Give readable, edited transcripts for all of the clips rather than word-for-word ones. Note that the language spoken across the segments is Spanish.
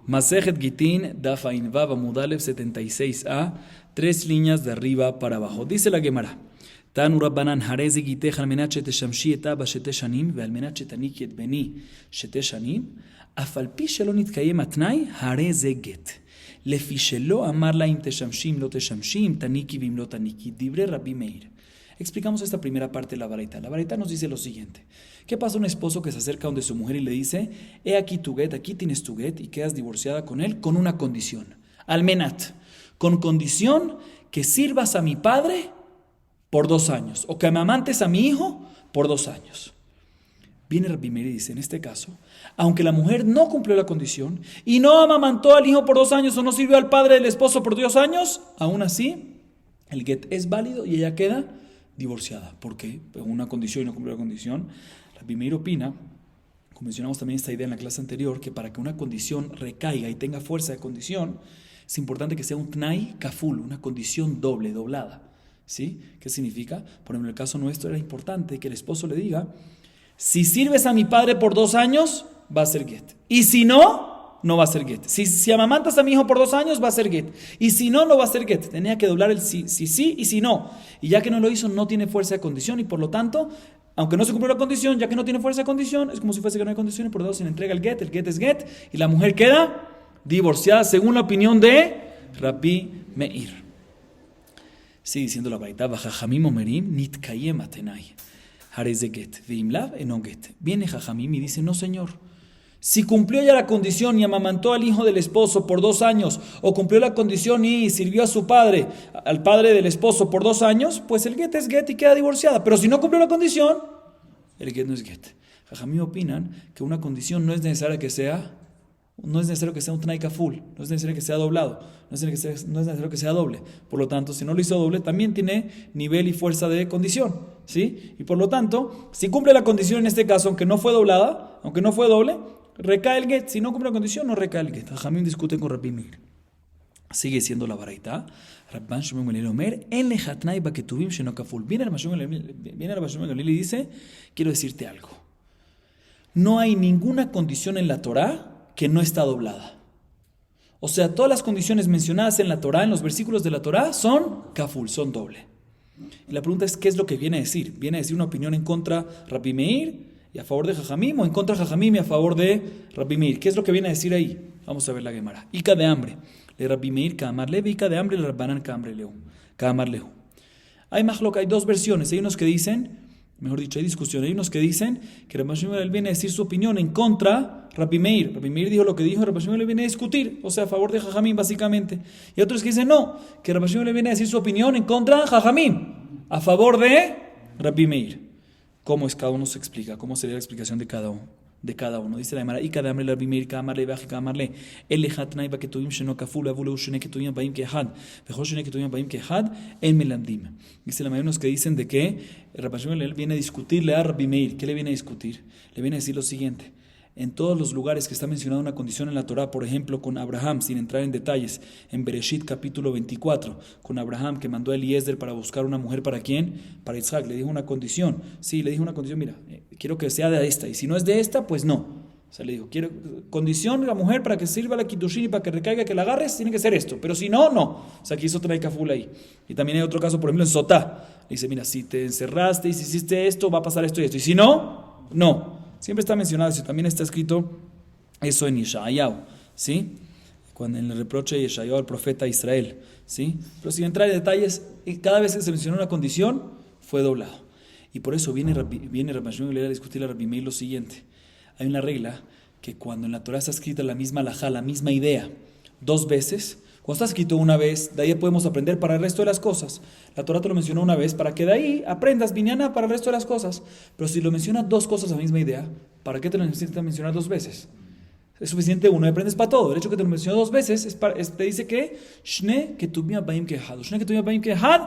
Masejet Gitin, Daf Ain Vav Amud Aleph 76a, 3 líneas de arriba para abajo. Dice la Gemara: Tanu Rabbanan Harez Gitech al menat sheteshamshi et Abba sheteshanim ve'al menat shetaniki et beni sheteshanim אף על פי שלא נתקיים התנאי, הרי זה גט. לפי שלא אמר לה אם תשמשי, אם לא תשמשי, אם תניקי ואם לא תניקי. דברי רבי מאיר. Explicamos esta primera parte de la baraita. La baraita nos dice lo siguiente. ¿Qué pasa a un esposo que se acerca donde su mujer y le dice, he aquí tu get, aquí tienes tu get, y quedas divorciada con él con una condición? Almenat, con condición que sirvas a mi padre por 2 años, o que me amantes a mi hijo por 2 años. Viene Rabbi Meir y dice, en este caso, aunque la mujer no cumplió la condición y no amamantó al hijo por 2 años o no sirvió al padre del esposo por 2 años, aún así, el get es válido y ella queda divorciada. ¿Por qué? Pues una condición y no cumplió la condición. Rabbi Meir opina, como mencionamos también esta idea en la clase anterior, que para que una condición recaiga y tenga fuerza de condición, es importante que sea un tnai kaful, una condición doble, doblada. ¿Sí? ¿Qué significa? Por ejemplo, en el caso nuestro era importante que el esposo le diga, si sirves a mi padre por 2 años, va a ser get. Y si no, no va a ser get. Si amamantas a mi hijo por 2 años, va a ser get. Y si no, no va a ser get. Tenía que doblar el sí y si no. Y ya que no lo hizo, no tiene fuerza de condición. Y por lo tanto, aunque no se cumplió la condición, ya que no tiene fuerza de condición, es como si fuese que no hay condición. Y por lo tanto, se le entrega el get es get. Y la mujer queda divorciada según la opinión de Rabbi Meir. Sigue diciendo la baraita, Vajajamim omerim nitkayem atenai. Viene Jajamim y dice, no señor, si cumplió ya la condición y amamantó al hijo del esposo por 2 años, o cumplió la condición y sirvió a su padre, al padre del esposo por 2 años, pues el get es get y queda divorciada. Pero si no cumplió la condición, el get no es get. Jajamim opinan que una condición no es necesario que sea un tnai kaful, no es necesario que sea doblado, no es necesario que sea doble. Por lo tanto, si no lo hizo doble, también tiene nivel y fuerza de condición, ¿sí? Y por lo tanto, si cumple la condición en este caso, aunque no fue doblada, aunque no fue doble, recae el get. Si no cumple la condición, no recae el get. Jajamim discuten con Rabbi Meir. Sigue siendo la baraita. Rabban Shimon Gamliel Omer, en lehatnai baketuvim sheno kaful. Viene Rabban Shimon Gamliel y dice, quiero decirte algo. No hay ninguna condición en la Torá que no está doblada. O sea, todas las condiciones mencionadas en la Torá, en los versículos de la Torá, son kaful, son doble. Y la pregunta es, ¿qué es lo que viene a decir? ¿Viene a decir una opinión en contra Rabbi Meir y a favor de Jajamim, o en contra de Jajamim y a favor de Rabbi Meir? ¿Qué es lo que viene a decir ahí? Vamos a ver la Gemara. Ica de hambre, le Rabbi Meir Kaamar Levi, Ica de hambre, le Rabbanan Kaamar Lehu. Hay 2 versiones. Hay unos que dicen, mejor dicho, hay discusión. Hay unos que dicen que Rabbi Shmuel viene a decir su opinión en contra Rabbi Meir. Rabbi Meir dijo lo que dijo, Rabbi Shmuel viene a discutir, o sea, a favor de Jajamim básicamente. Y otros que dicen no, que Rabbi Shmuel viene a decir su opinión en contra de Jajamim, a favor de Rabbi Meir. ¿Cómo es? Cada uno se explica, cómo sería la explicación de cada uno. Dice la Gemara, y cada hambre Rabbi Meir Kaamar le baji Kaamar le el lechatnai baketuvim sheno kaful avulu shene ketuvim baim kehad vechol shene ketuvim baim kehad en melamdim. Dice la mayoría unos que dicen de que Rabbi Shmuel viene a discutirle a Rabbi Meir. ¿Qué le viene a discutir? Le viene a decir lo siguiente: en todos los lugares que está mencionada una condición en la Torá, por ejemplo con Abraham, sin entrar en detalles, en Bereshit capítulo 24, con Abraham que mandó a Eliezer para buscar una mujer, ¿para quién? Para Isaac. Le dijo una condición. Sí, le dijo una condición, mira, quiero que sea de esta, y si no es de esta, pues no. O sea, le dijo, quiero condición de la mujer para que sirva la kiddushin y para que recaiga, que la agarres, tiene que ser esto, pero si no, no. O sea, aquí hizo traer kaful ahí. Y también hay otro caso, por ejemplo, en Sotá. Le dice, mira, si te encerraste y si hiciste esto, va a pasar esto y esto, y si no, no. Siempre está mencionado eso, también está escrito eso en Yeshayahu, ¿sí? Cuando en el reproche de Yeshayahu al profeta Israel, ¿sí? Pero sin entrar en detalles, cada vez que se mencionó una condición, fue doblado. Y por eso viene Rabbi Shmuel a discutir a Rabbi Meir lo siguiente. Hay una regla que cuando en la Torah está escrita la misma halajá, la misma idea, 2 veces, cuando está escrito una vez, de ahí podemos aprender para el resto de las cosas. La Torah te lo mencionó una vez para que de ahí aprendas binyaná para el resto de las cosas. Pero si lo menciona 2 cosas la misma idea, ¿para qué te lo necesitas mencionar 2 veces? Es suficiente uno y aprendes para todo. El hecho que te lo mencionó 2 veces te dice que Shne ketuvim baim kehad. Shne ketuvim baim kehad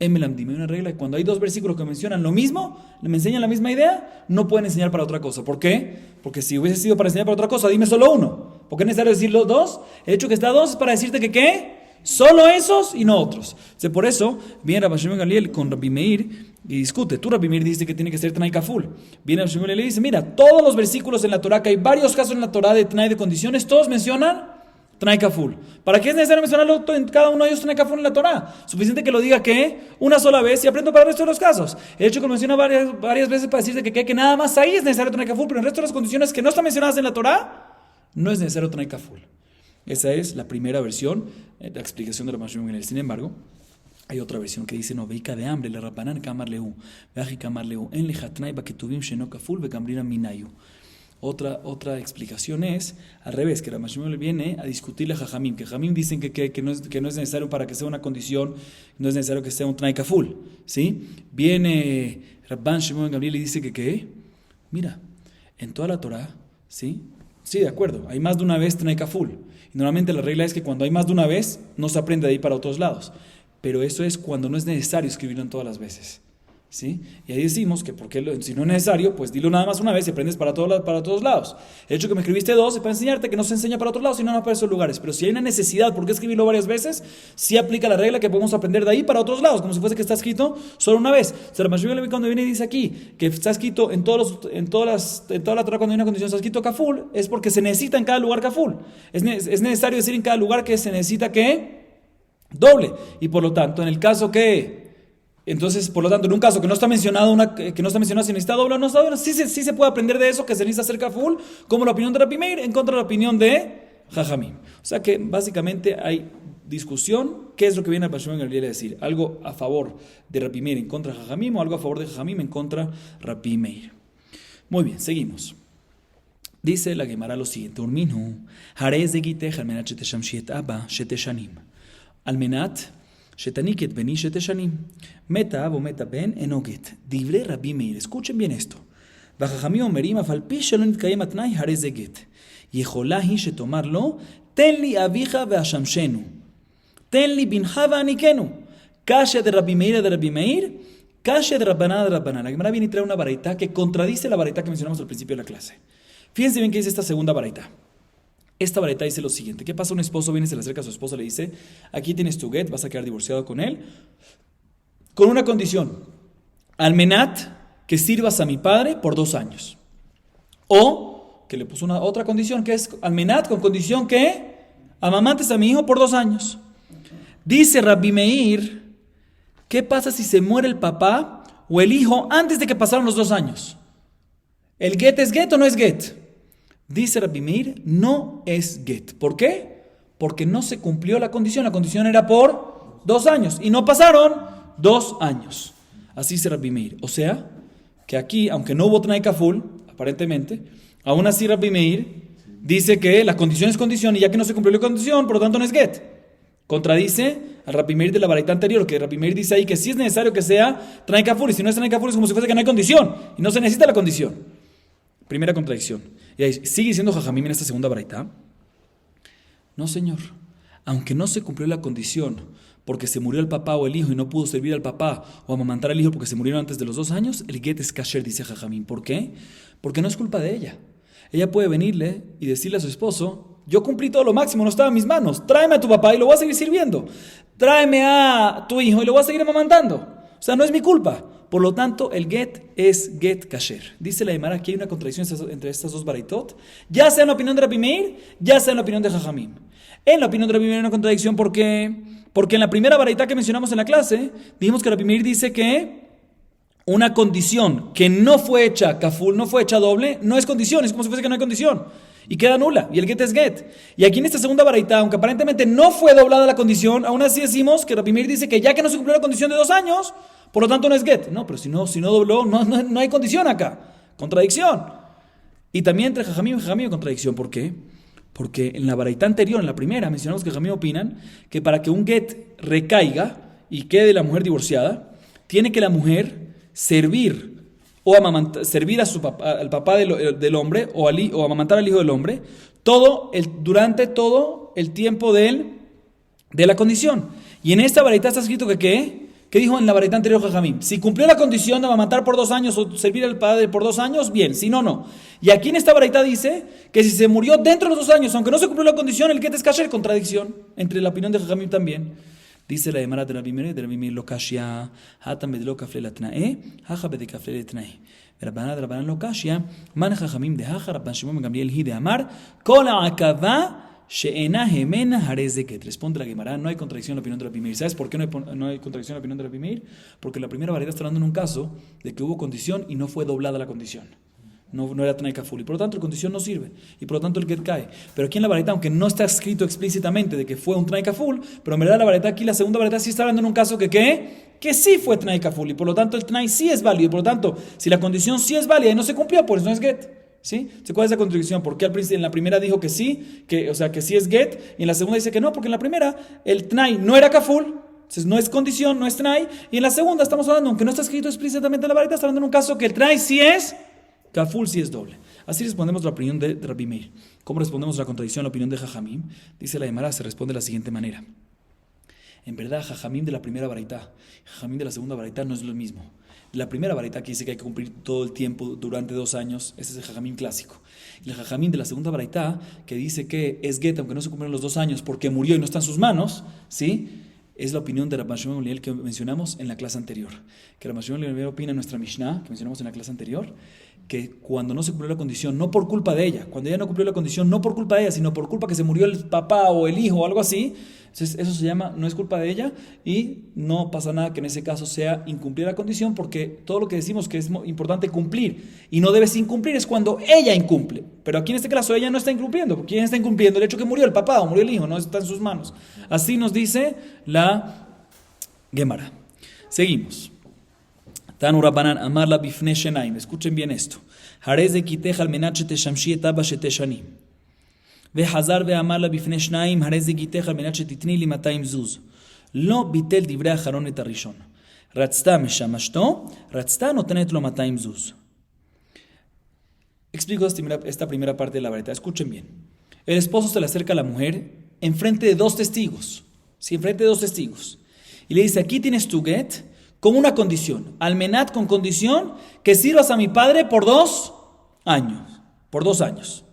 en melamdim. Hay una regla que cuando hay 2 versículos que mencionan lo mismo, me enseñan la misma idea, no pueden enseñar para otra cosa. ¿Por qué? Porque si hubiese sido para enseñar para otra cosa, dime solo uno. ¿Por qué es necesario decir los 2? El hecho que está 2 es para decirte que ¿qué? Solo esos y no otros. Por eso viene Rabbi Shimon Gamliel con Rabbi Meir Y discute. Tú, Rabbi Meir, dice que tiene que ser Tnai Kaful. Viene a Shmuel y le dice, mira, todos los versículos en la Torah, que hay varios casos en la Torah de Tnai de condiciones, todos mencionan Tnai Kaful. ¿Para qué es necesario mencionarlo en cada uno de ellos Tnai Kaful en la Torah? Suficiente que lo diga que una sola vez y aprendo para el resto de los casos. El hecho que lo menciona varias veces para decirte que nada más ahí es necesario Tnai Kaful, pero en el resto de las condiciones que no están mencionadas en la Torah, no es necesario Tnai Kaful. Esa es la primera versión, la explicación de la Shmuel. Sin embargo, hay otra versión que dice, no, veika de hambre, le rapanan kamar leu, veaji kamar leu, en lejatnai baketuvim sheno kaful vekambrina minayu. Otra explicación es, al revés, que Rabban Shmuel viene a discutirle a Jajamim, que Jajamim dicen que no es necesario para que sea una condición, no es necesario que sea un Tnai Kaful, ¿sí? Viene Rabban Shmuel Gamliel y dice que, mira, en toda la Torah, ¿sí? Sí, de acuerdo, hay más de una vez Tnai Kaful. Y normalmente la regla es que cuando hay más de una vez, no se aprende de ahí para otros lados. Pero eso es cuando no es necesario escribirlo en todas las veces, ¿sí? Y ahí decimos que porque si no es necesario, pues dilo nada más una vez y aprendes para todos lados. El hecho que me escribiste dos es para enseñarte que no se enseña para otros lados, sino no para esos lugares. Pero si hay una necesidad, ¿por qué escribirlo varias veces? Sí aplica la regla que podemos aprender de ahí para otros lados, como si fuese que está escrito solo una vez. O sea, la cuando viene y dice aquí que está escrito en toda la Torah, cuando hay una condición está escrito kaful, es porque se necesita en cada lugar kaful. Es necesario decir en cada lugar que se necesita que doble. Y por lo tanto, en el caso que, entonces, por lo tanto, en un caso que no está mencionado, que no está mencionado si necesita doble o no está doble, sí se puede aprender de eso, que se necesita hacer kaful, como la opinión de Rabbi Meir en contra de la opinión de Jajamim. O sea que básicamente hay discusión, qué es lo que viene al Bashman Gabriel a decir, algo a favor de Rabbi Meir en contra de Jajamim, o algo a favor de Jajamim en contra de Rabbi Meir. Muy bien, seguimos. Dice la Gemara lo siguiente, Urminu, harez de gitech al menat shetesham shiet abba sheteshanim. על מנת שתניק את בני 7 שנים. מתה אב ומתה בן אינו גט. דברי רבי מאיר, escuchen bien esto. והחכמים אומרים, אף על פי שלא נתקיים התנאי, הרי זה גט. יכולה היא שתאמר לו, תן לי אביך ואשמשנו. תן לי בנך ואניקנו. קשיא דרבי מאיר דרבי מאיר, קשיא דרבנן דרבנן. La Gemara viene y trae una baraita que contradice la baraita que mencionamos al principio de la clase. Fíjense bien qué dice esta segunda baraita. Esta baraita dice lo siguiente, ¿qué pasa? Un esposo viene, se le acerca a su esposa y le dice, aquí tienes tu get, vas a quedar divorciado con él, con una condición, almenat, que sirvas a mi padre por 2 años. O, que le puso otra condición, que es almenat, con condición que amamantes a mi hijo por 2 años. Dice Rabbi Meir, ¿qué pasa si se muere el papá o el hijo antes de que pasaron los 2 años? ¿El get es get o no es get? Dice Rabbi Meir, no es get. ¿Por qué? Porque no se cumplió la condición. La condición era por 2 años. Y no pasaron 2 años. Así dice Rabbi Meir. O sea, que aquí, aunque no hubo Tnai Kaful, aparentemente, aún así Rabbi Meir dice que la condición es condición y ya que no se cumplió la condición, por lo tanto no es get. Contradice al Rabbi Meir de la baraita anterior, que Rabbi Meir dice ahí que sí es necesario que sea Tnai Kaful. Y si no es Tnai Kaful es como si fuese que no hay condición. Y no se necesita la condición. Primera contradicción. Y ahí sigue diciendo Jajamim en esta segunda baraita. No, señor. Aunque no se cumplió la condición porque se murió el papá o el hijo y no pudo servir al papá o amamantar al hijo porque se murieron antes de los 2 años, el get es kasher, dice Jajamim. ¿Por qué? Porque no es culpa de ella. Ella puede venirle y decirle a su esposo, yo cumplí todo lo máximo, no estaba en mis manos. Tráeme a tu papá y lo voy a seguir sirviendo. Tráeme a tu hijo y lo voy a seguir amamantando. O sea, no es mi culpa. Por lo tanto, el get es get kasher. Dice la Gemara que hay una contradicción entre estas dos baraitot, ya sea en la opinión de Rabbi Meir, ya sea en la opinión de Jajamim. En la opinión de Rabbi Meir hay una contradicción porque en la primera baraita que mencionamos en la clase, dijimos que Rabbi Meir dice que una condición que no fue hecha kaful, no fue hecha doble, no es condición, es como si fuese que no hay condición. Y queda nula, y el get es get. Y aquí en esta segunda baraita, aunque aparentemente no fue doblada la condición, aún así decimos que Rabbi Meir dice que ya que no se cumplió la condición de 2 años, por lo tanto no es get. No, pero si no dobló, no hay condición acá. Contradicción. Y también entre Jajamim y Jajamim hay contradicción. ¿Por qué? Porque en la baraita anterior, en la primera, mencionamos que Jajamim opinan que para que un get recaiga y quede la mujer divorciada, tiene que la mujer servir o servir a al papá del hombre o amamantar al hijo del hombre durante todo el tiempo de la condición. Y en esta baraita está escrito que ¿qué? ¿Qué dijo en la baraita anterior Jajamim? Si cumplió la condición de amamantar por 2 años o servir al padre por 2 años, bien, si no, no. Y aquí en esta baraita dice que si se murió dentro de los 2 años, aunque no se cumplió la condición, el get es kasher, contradicción entre la opinión de Jajamim también. Dice la Gemara de Rabbi Meir lo kashya, hatam bedlo kafle latnae, haja bede kafle latnae. Rabbanan lo kashya, man chachamim de haja, Rabban Shimon ben Gamliel hi de amar, kol ha'akava she'ena hemena hareze get. Responde la Gemara, no hay contradicción en la opinión de Rabbi Meir. ¿Sabes por qué no hay contradicción en la opinión de Rabbi Meir? Porque la primera variedad está hablando en un caso de que hubo condición y no fue doblada la condición. No era Tanai Kaful, y por lo tanto la condición no sirve, y por lo tanto el get cae. Pero aquí en la vareta, aunque no está escrito explícitamente de que fue un Tanai Kaful, pero en verdad la vareta aquí, la segunda vareta sí está hablando en un caso que sí fue Tanai Kaful, y por lo tanto el Tanai sí es válido, y por lo tanto, si la condición sí es válida y no se cumplió, pues no es get. ¿Sí? ¿Cuál es la contradicción? Porque en la primera dijo que sí, o sea que sí es get, y en la segunda dice que no, porque en la primera el Tanai no era Kaful, entonces no es condición, no es Tanai, y en la segunda estamos hablando, aunque no está escrito explícitamente en la vareta, está hablando en un caso que el Tanai sí es Kaful, sí es doble. Así respondemos la opinión de Rabbi Meir. ¿Cómo respondemos la contradicción a la opinión de Jajamim? Dice la Gemara, se responde de la siguiente manera. En verdad, Jajamim de la primera baraita, Jajamim de la segunda baraita no es lo mismo. La primera baraita que dice que hay que cumplir todo el tiempo durante 2 años, ese es el Jajamim clásico. Y el Jajamim de la segunda baraita que dice que es get, aunque no se cumplen los 2 años, porque murió y no está en sus manos, ¿sí? Es la opinión de Rabban Shimon ben Gamliel que mencionamos en la clase anterior. Que Rabban Shimon ben Gamliel opina en nuestra Mishnah, que mencionamos en la clase anterior, que cuando no se cumplió la condición, no por culpa de ella, cuando ella no cumplió la condición, no por culpa de ella, sino por culpa que se murió el papá o el hijo o algo así, entonces eso se llama, no es culpa de ella y no pasa nada que en ese caso sea incumplir la condición, porque todo lo que decimos que es importante cumplir y no debes incumplir es cuando ella incumple, pero aquí en este caso ella no está incumpliendo, porque ¿quién está incumpliendo? El hecho que murió el papá o murió el hijo, no está en sus manos. Así nos dice la Gemara. Seguimos. Tanu Rabbanan amar la bifne shenaim. Escuchen bien esto. Hareze kitech al menat sheteshamshi et abba sheteshani. Vehazar ve'amar la bifne shenaim. Hareze kitech al menat shetitni li 200 zuz. Lo bitel divrei acharon et harishon. Ratzta meshamashto. Ratzta notenet lo 200 zuz. Explico esta primera parte de la vareta. Escuchen bien. El esposo se le acerca a la mujer enfrente de 2 testigos. Sí, enfrente de 2 testigos. Y le dice, aquí tienes tu get con una condición. Almenat con condición que sirvas a mi padre por 2 años. Por 2 años.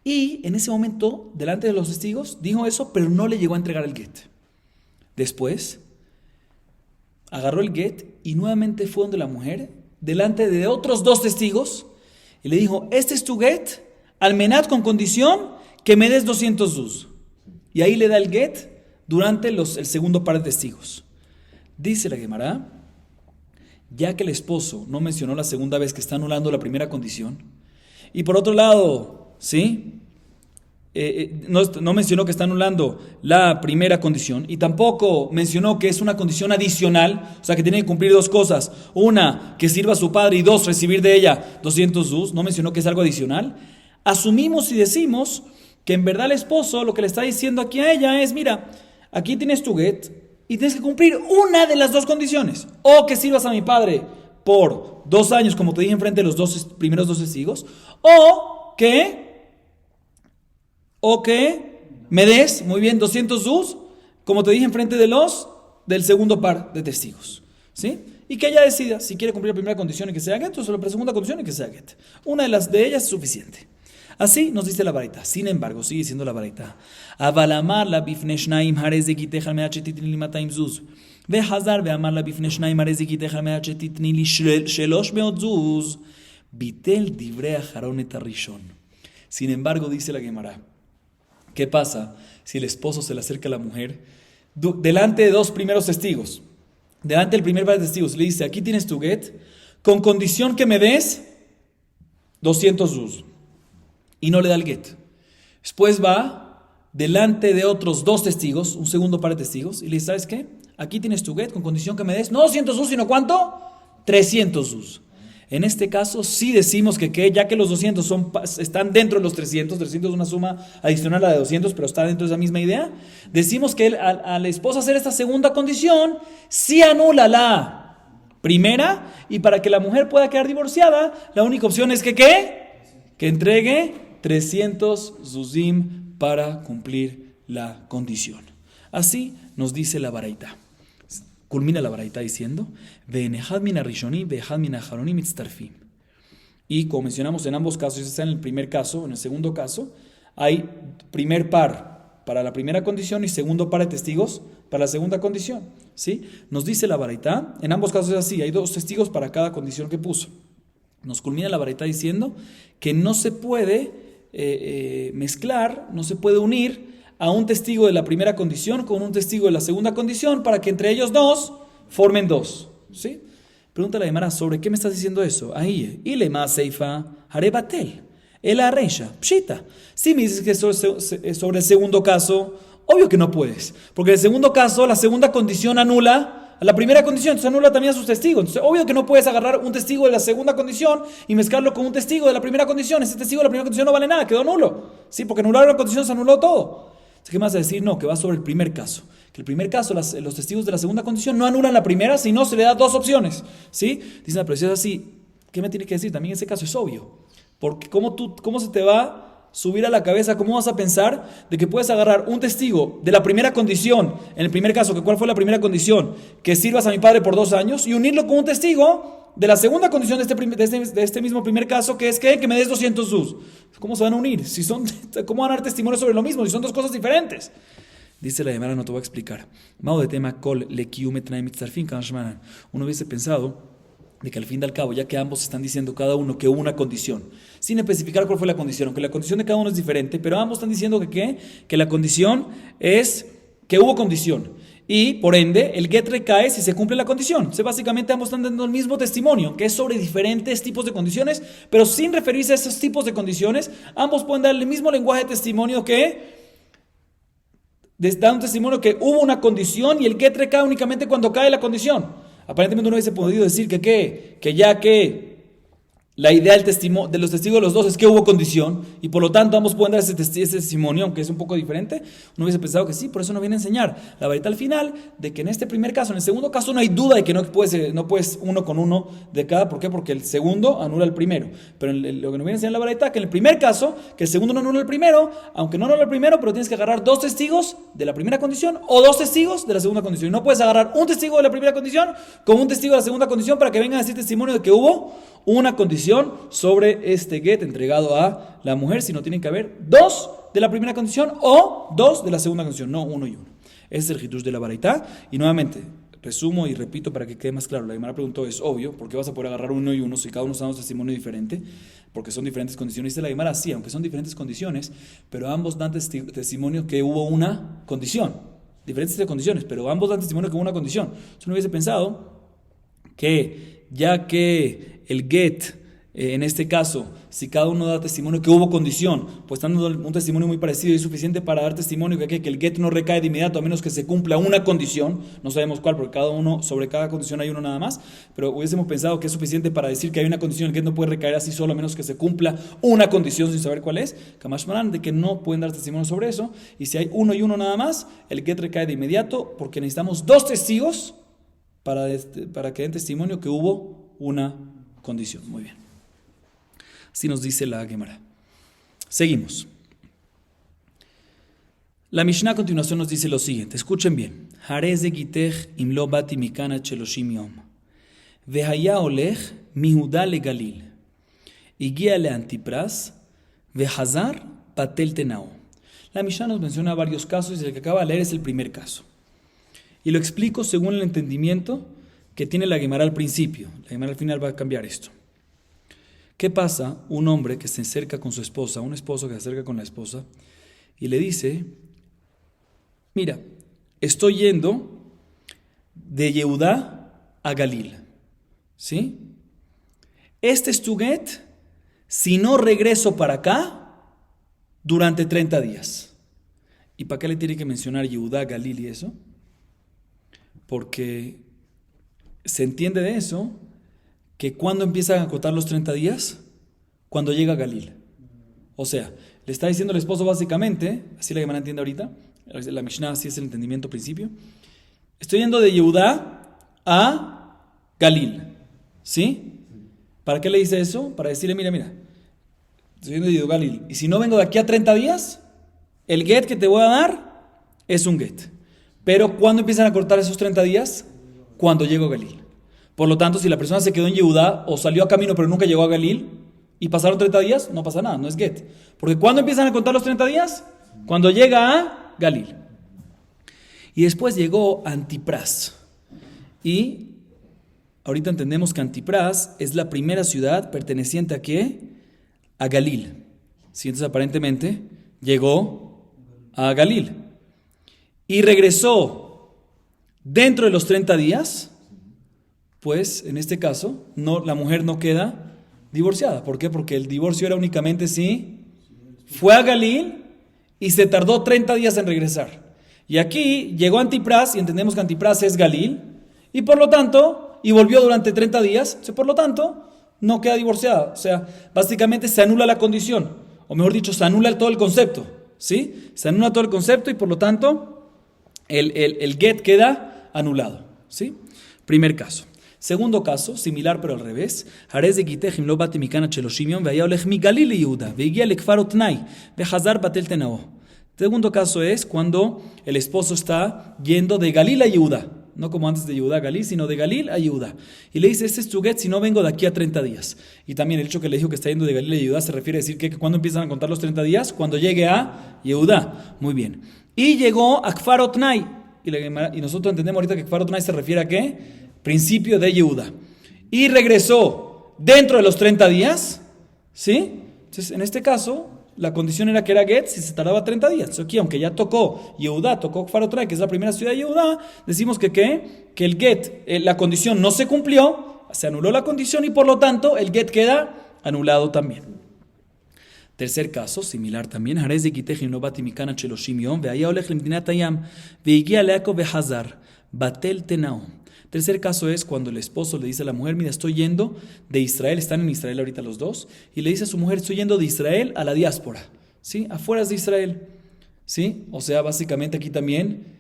Y en ese momento, delante de los testigos, dijo eso, pero no le llegó a entregar el get. Después, agarró el get y nuevamente fue donde la mujer, delante de otros 2 testigos, y le dijo, este es tu get, almenat con condición que me des 200 zuz. Y ahí le da el get durante el segundo par de testigos. Dice la Gemara, ya que el esposo no mencionó la segunda vez que está anulando la primera condición, y por otro lado, ¿sí? No mencionó que está anulando la primera condición, y tampoco mencionó que es una condición adicional, o sea que tiene que cumplir 2 cosas, una, que sirva a su padre, y 2, recibir de ella 200 zuz, no mencionó que es algo adicional. Asumimos y decimos que en verdad el esposo lo que le está diciendo aquí a ella es, mira, aquí tienes tu get y tienes que cumplir una de las 2 condiciones. O que sirvas a mi padre por 2 años, como te dije enfrente de los primeros 2 testigos, o que me des, muy bien, 200 zuz, como te dije enfrente del segundo par de testigos. ¿Sí? Y que ella decida si quiere cumplir la primera condición y que sea get, o la segunda condición y que sea get. Una de ellas es suficiente. Así nos dice la baraita. Sin embargo, sigue diciendo la baraita. Avalamar la bifne shnaim hareze kitech al meat shetitni li 200 zuz. Vehazar ve'amar la bifne shnaim hareze kitech al meat shetitni li 300 zuz. Bitel divrei acharon et harishon. Sin embargo, dice la Gemara, ¿qué pasa si el esposo se le acerca a la mujer delante de 2 primeros testigos? Delante del primer par de testigos le dice, aquí tienes tu get, con condición que me des 200 zuz. Y no le da el get. Después va delante de otros 2 testigos, un segundo par de testigos, y le dice, ¿sabes qué? Aquí tienes tu get con condición que me des, no 200 zuz, sino ¿cuánto? 300 zuz. En este caso sí decimos que ya que los 200 están dentro de los 300 es una suma adicional a la de 200, pero está dentro de esa misma idea, decimos que al esposo hacer esta segunda condición, sí anula la primera, y para que la mujer pueda quedar divorciada, la única opción es que entregue 300 zuzim para cumplir la condición. Así nos dice la baraita. Culmina la baraita diciendo, ve'enehad min harishoni ve'ehad min ha'acharoni mitztarfim. Y como mencionamos en ambos casos, ya sea en el primer caso o en el segundo caso, hay primer par para la primera condición y segundo par de testigos para la segunda condición. ¿Sí? Nos dice la baraitá, en ambos casos es así, hay 2 testigos para cada condición que puso. Nos culmina la baraitá diciendo que no se puede mezclar, no se puede unir a un testigo de la primera condición con un testigo de la segunda condición para que entre ellos 2 formen 2. ¿Sí? Pregunta la Gemara, ¿sobre qué me estás diciendo eso? Ahí, ile ma seifa harebatel, el reisha, pshita. Si me dices que es sobre el segundo caso, obvio que no puedes, porque en el segundo caso la segunda condición anula a la primera condición, entonces anula también a sus testigos. Entonces, obvio que no puedes agarrar un testigo de la segunda condición y mezclarlo con un testigo de la primera condición. Ese testigo de la primera condición no vale nada, quedó nulo. ¿Sí? Porque anular una condición se anuló todo. Entonces, ¿qué más vas a decir? No, que va sobre el primer caso. Que el primer caso, los testigos de la segunda condición no anulan la primera, sino se le da 2 opciones. ¿Sí? Dice la preciosa así, ¿qué me tiene que decir? También ese caso es obvio. Porque ¿cómo se te va subir a la cabeza? ¿Cómo vas a pensar de que puedes agarrar un testigo de la primera condición, en el primer caso, que cuál fue la primera condición, que sirvas a mi padre por 2 años, y unirlo con un testigo de la segunda condición de este mismo primer caso, que es que me des 200 zus? ¿Cómo se van a unir? ¿Cómo van a dar testimonio sobre lo mismo si son 2 cosas diferentes? Dice la Gemara, no te voy a explicar. Mao de tema kol lekiume trae mitzarfin kanshmanan. Uno hubiese pensado de que al fin y al cabo, ya que ambos están diciendo cada uno que hubo una condición, sin especificar cuál fue la condición, aunque la condición de cada uno es diferente, pero ambos están diciendo que la condición es que hubo condición, y por ende el get recae si se cumple la condición. Entonces básicamente ambos están dando el mismo testimonio, que es sobre diferentes tipos de condiciones, pero sin referirse a esos tipos de condiciones. Ambos pueden dar el mismo lenguaje de testimonio da un testimonio que hubo una condición y el get recae únicamente cuando cae la condición. Aparentemente uno hubiese podido decir que ya que la idea de los testigos de los 2 es que hubo condición y por lo tanto ambos pueden dar ese testimonio, aunque es un poco diferente, uno hubiese pensado que sí, por eso nos viene a enseñar la verdad al final de que en este primer caso, en el segundo caso no hay duda de que no puedes uno con uno de cada. ¿Por qué? Porque el segundo anula el primero, pero lo que nos viene a enseñar la verdad que en el primer caso, que el segundo no anula el primero, aunque no anula el primero, pero tienes que agarrar 2 testigos de la primera condición o 2 testigos de la segunda condición, y no puedes agarrar un testigo de la primera condición con un testigo de la segunda condición para que vengan a decir testimonio de que hubo una condición sobre este get entregado a la mujer, sino tienen que haber 2 de la primera condición o 2 de la segunda condición, no 1 y 1. Ese es el hitush de la baraitá. Y nuevamente, resumo y repito para que quede más claro. La Gemara preguntó, es obvio, ¿por qué vas a poder agarrar 1 y 1 si cada uno está dando testimonio diferente? Porque son diferentes condiciones. Dice la Gemara, sí, aunque son diferentes condiciones, pero ambos dan testimonio que hubo una condición. Diferentes condiciones, pero ambos dan testimonio que hubo una condición. Yo no hubiese pensado que ya que el get, en este caso, si cada uno da testimonio que hubo condición, pues dando un testimonio muy parecido y suficiente para dar testimonio que el get no recae de inmediato a menos que se cumpla una condición, no sabemos cuál, porque sobre cada condición hay uno nada más, pero hubiésemos pensado que es suficiente para decir que hay una condición, el get no puede recaer así solo a menos que se cumpla una condición sin saber cuál es, Kamashmaran, de que no pueden dar testimonio sobre eso, y si hay 1 y 1 nada más, el get recae de inmediato porque necesitamos 2 testigos para que den testimonio que hubo una condición. Muy bien. Así nos dice la Gemara. Seguimos. La Mishnah a continuación nos dice lo siguiente. Escuchen bien. Hareze gitech im lo bati mikana cheloshim yom. Vehaya olech mihuda le Galil. Igia le Antipras. Vehazar patel tenao. La Mishnah nos menciona varios casos y el que acaba de leer es el primer caso. Y lo explico según el entendimiento que tiene la Gemara al principio. La Gemara al final va a cambiar esto. ¿Qué pasa? Un hombre que se acerca con su esposa, un esposo que se acerca con la esposa y le dice, mira, estoy yendo de Yehudá a Galil, ¿sí? Este es tu get si no regreso para acá durante 30 días. ¿Y para qué le tiene que mencionar Yehudá, Galil y eso? Porque se entiende de eso que cuando empiezan a contar los 30 días, cuando llega a Galil. O sea, le está diciendo el esposo básicamente, así la Gemara entiende ahorita, la Mishnah así es el entendimiento al principio, estoy yendo de Yehudá a Galil, ¿sí? ¿Para qué le dice eso? Para decirle, mira, estoy yendo de Yehudá a Galil, y si no vengo de aquí a 30 días, el get que te voy a dar es un get. Pero ¿cuándo empiezan a cortar esos 30 días? Cuando llego a Galil. Por lo tanto, si la persona se quedó en Yehudá o salió a camino pero nunca llegó a Galil y pasaron 30 días, no pasa nada, no es get. Porque ¿cuándo empiezan a contar los 30 días? Cuando llega a Galil. Y después llegó Antipras. Y ahorita entendemos que Antipras es la primera ciudad perteneciente a ¿qué? A Galil. ¿Sí? Entonces aparentemente llegó a Galil. Y regresó dentro de los 30 días, pues en este caso la mujer no queda divorciada. ¿Por qué? Porque el divorcio era únicamente si fue a Galil y se tardó 30 días en regresar. Y aquí llegó a Antipras y entendemos que Antipras es Galil y por lo tanto, y volvió durante 30 días, por lo tanto, no queda divorciada. O sea, básicamente se anula la condición, o mejor dicho, se anula todo el concepto, ¿sí? Se anula todo el concepto y por lo tanto, el get queda anulado, ¿sí? Primer caso. Segundo caso, similar pero al revés. Harez de Gitejim lo bate mikana cheloshimion veía olech mi Galil y Yehuda veía lekfar otnai vehazar batel tenao. Segundo caso es cuando el esposo está yendo de Galil a Yehuda, no como antes de Yehuda a Galil, sino de Galil a Yehuda. Y le dice, este es tu get si no vengo de aquí a 30 días. Y también el hecho que le dijo que está yendo de Galil a Yehuda se refiere a decir que cuando empiezan a contar los 30 días, cuando llegue a Yehuda. Muy bien. Y llegó a Kfar Otnai. Y nosotros entendemos ahorita que Kfar Otnai se refiere a ¿qué? Principio de Yehuda. Y regresó dentro de los 30 días, ¿sí? Entonces, en este caso, la condición era que era get si se tardaba 30 días. Entonces, aquí, aunque ya tocó Yehuda, tocó Kfar Otnai, que es la primera ciudad de Yehuda, decimos que el get, la condición no se cumplió, se anuló la condición y por lo tanto el get queda anulado también. Tercer caso, similar también. Harez de Gitejim no bati mikana cheloshim yom veaya olech lemdinat hayam veigia leako behazar batel tenao. Tercer caso es cuando el esposo le dice a la mujer, mira, estoy yendo de Israel, están en Israel ahorita los dos, y le dice a su mujer, estoy yendo de Israel a la diáspora, ¿sí? Afuera de Israel, ¿sí? O sea, básicamente aquí también,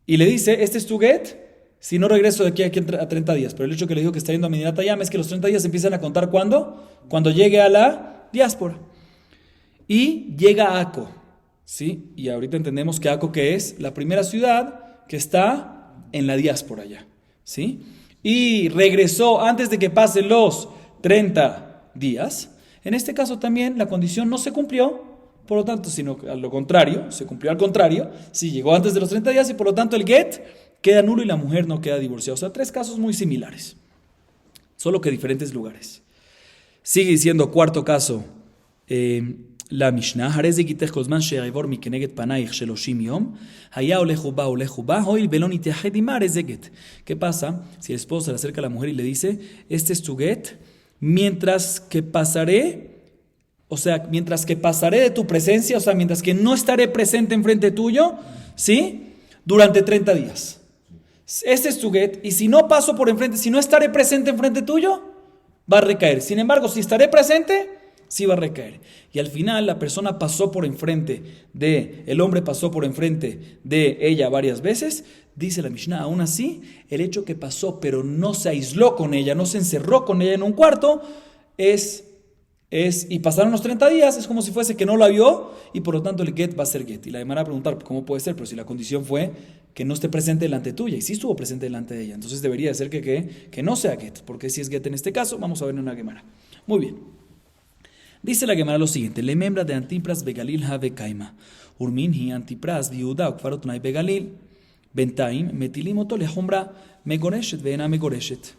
y le dice, este es tu get, si no regreso de aquí a 30 días, pero el hecho que le dijo que está yendo a Medinat Hayam es que los 30 días empiezan a contar ¿cuándo? Cuando llegue a la diáspora. Y llega a Aco, ¿sí? Y ahorita entendemos que Aco, ¿qué es? La primera ciudad que está en la diáspora ya. ¿Sí? Y regresó antes de que pasen los 30 días. En este caso también la condición no se cumplió, por lo tanto, sino a lo contrario, se cumplió al contrario, sí, llegó antes de los 30 días y por lo tanto el get queda nulo y la mujer no queda divorciada. O sea, tres casos muy similares, solo que diferentes lugares. Sigue diciendo, cuarto caso, la Mishnah, Harez de Gitech Kozman She'ayvor Mikeneget Panaich Sheloshim Yom, Haya Olechu Ba, Hoil Belon Itehed Imar es de get. ¿Qué pasa si el esposo se le acerca a la mujer y le dice, este es tu get, mientras que pasaré de tu presencia, o sea, mientras que no estaré presente enfrente tuyo, ¿sí? Durante 30 días. Este es tu get, y si no paso por enfrente, si no estaré presente enfrente tuyo, va a recaer. Sin embargo, si estaré presente, sí va a recaer. Y al final la persona pasó por enfrente el hombre pasó por enfrente de ella varias veces, dice la Mishnah, aún así, el hecho que pasó, pero no se aisló con ella, no se encerró con ella en un cuarto, y pasaron los 30 días, es como si fuese que no la vio, y por lo tanto el get va a ser get. Y la demanda va a preguntar, ¿cómo puede ser? Pero si la condición fue que no esté presente delante tuya, y sí estuvo presente delante de ella, entonces debería ser que no sea get, porque si es get en este caso, vamos a ver en una Gemara. Muy bien. Dice la Gemara lo siguiente, le membra de Antipras begalil have kaima, urminhi Antipras viuda ukfarotnai begalil, bentaim metilim oto lehombra megoreshet veena megoreshet.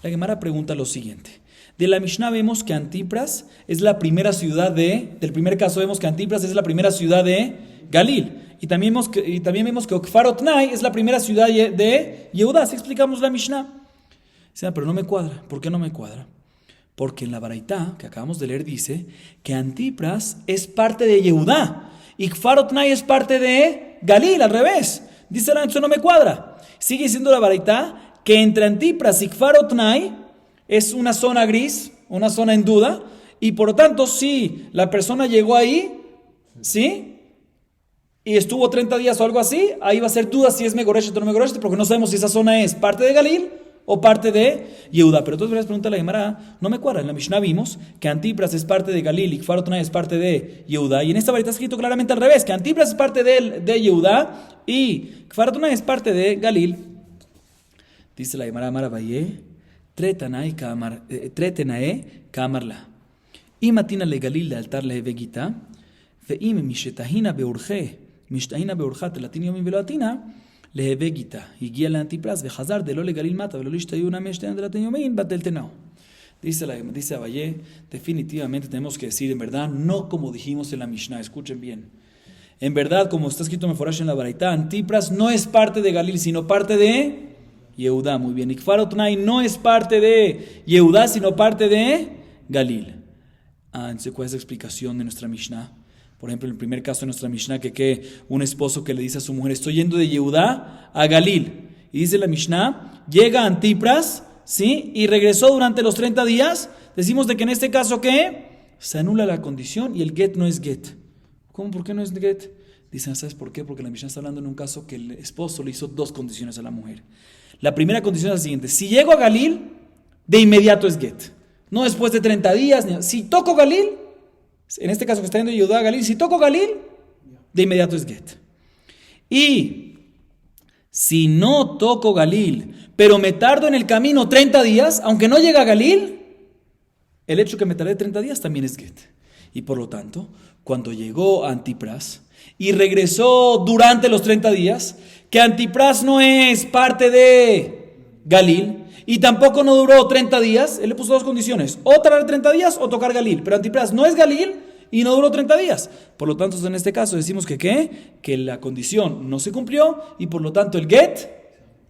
La Gemara pregunta lo siguiente, de la Mishnah vemos que Antipras es la primera ciudad del primer caso vemos que Antipras es la primera ciudad de Galil, y también vemos que Okfarotnai es la primera ciudad de Yehuda, así explicamos la Mishnah. Dice, pero no me cuadra, ¿por qué no me cuadra? Porque en la Baraitá, que acabamos de leer, dice que Antipras es parte de Yehudá y Kfar Otnai es parte de Galil, al revés. Dice, eso no me cuadra. Sigue diciendo la Baraitá que entre Antipras y Kfar Otnai es una zona gris, una zona en duda, y por lo tanto, si la persona llegó ahí, ¿sí? Y estuvo 30 días o algo así, ahí va a ser duda si es Megoreshet o no Megoreshet, porque no sabemos si esa zona es parte de Galil o parte de Yehuda. Pero entonces pregunta la Gemara, no me cuadra. En la Mishnah vimos que Antipras es parte de Galil y Kfar Otnai es parte de Yehuda. Y en esta varita está escrito claramente al revés, que Antipras es parte de Yehuda y Kfar Otnai es parte de Galil. Dice la Gemara, Maravaye, Tretenae Kamarla. Imatina le Galil le altar le vegita, veim mishetahina beurje, משתהינה באורחת לטין יומין ולא עתינה, להווה גיטה. הגיע לאנטיפרס וחזר דלא לגליל מטה ולא להשתהיונה משתהינה דלטין יומין, בטלתנאו. Dice Abaye, definitivamente tenemos que decir en verdad, no como dijimos en la Mishnah, escuchen bien. En verdad, como está escrito Meforash en la Baraitá, Antipras no es parte de Galil, sino parte de Yehudá. Muy bien. Ikfar Otnai no es parte de Yehudá, sino parte de Galil. Entonces, ¿cuál es la explicación de nuestra Mishnah? Por ejemplo, en el primer caso de nuestra Mishnah, que un esposo que le dice a su mujer, estoy yendo de Yehudá a Galil. Y dice la Mishnah, llega Antipras, ¿sí? Y regresó durante los 30 días. Decimos de que en este caso, ¿qué? Se anula la condición y el get no es get. ¿Cómo? ¿Por qué no es get? Dicen, ¿sabes por qué? Porque la Mishnah está hablando en un caso que el esposo le hizo dos condiciones a la mujer. La primera condición es la siguiente. Si llego a Galil, de inmediato es get. No después de 30 días. Si toco Galil, en este caso que está yendo de Yehudá a Galil, si toco Galil, de inmediato es get. Y si no toco Galil, pero me tardo en el camino 30 días, aunque no llegue a Galil, el hecho que me tardé 30 días también es get. Y por lo tanto, cuando llegó a Antipras y regresó durante los 30 días, que Antipras no es parte de Galil y tampoco no duró 30 días, él le puso dos condiciones, o tardar 30 días o tocar Galil, pero Antipras no es Galil y no duró 30 días. Por lo tanto, en este caso decimos que ¿qué? Que la condición no se cumplió y por lo tanto el get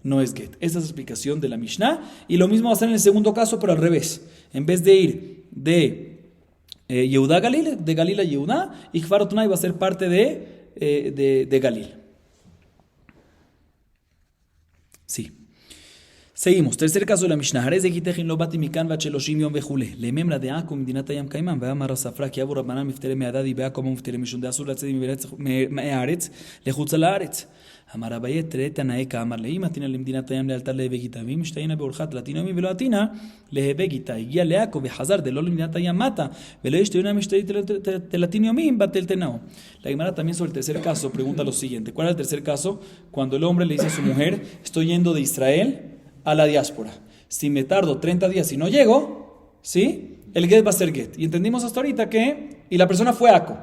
no es get. Esa es la explicación de la Mishnah. Y lo mismo va a ser en el segundo caso, pero al revés. En vez de ir de Yehudá a Galil, de Galil a Yehudá, Ikfar Otnai va a ser parte de Galil. Sí. Seguimos. Tercer caso de la Mishnah. Harez de Gitejin lo bati mikan vacheloshim yom vejule. Lememra de Ako midinat hayam kaiman. Veamar Safra ki abu Rabbanan miftere me'adadi ve'ako miftere mishun de asur latzedi me'aretz lechutz al haaretz. אמר אביי תראה תנאי כאמר לאמא תינה למדינת הים לאלתר להווה גיטה ואם משתהינה באורחת לטין יומין ולא עתינה להווה גיטה הגיע לעכו וחזר דלא למדינת הים מטה ולא ישתהינה משתהית לטין יומין בטל תנאו. La Gemara también sobre el tercer caso pregunta lo siguiente. ¿Cuál es el tercer caso? Cuando el hombre le dice a su mujer, estoy yendo de Israel a la diáspora. Si me tardo 30 días y no llego, ¿sí? El get va a ser get. Y entendimos hasta ahorita que, y la persona fue Aco.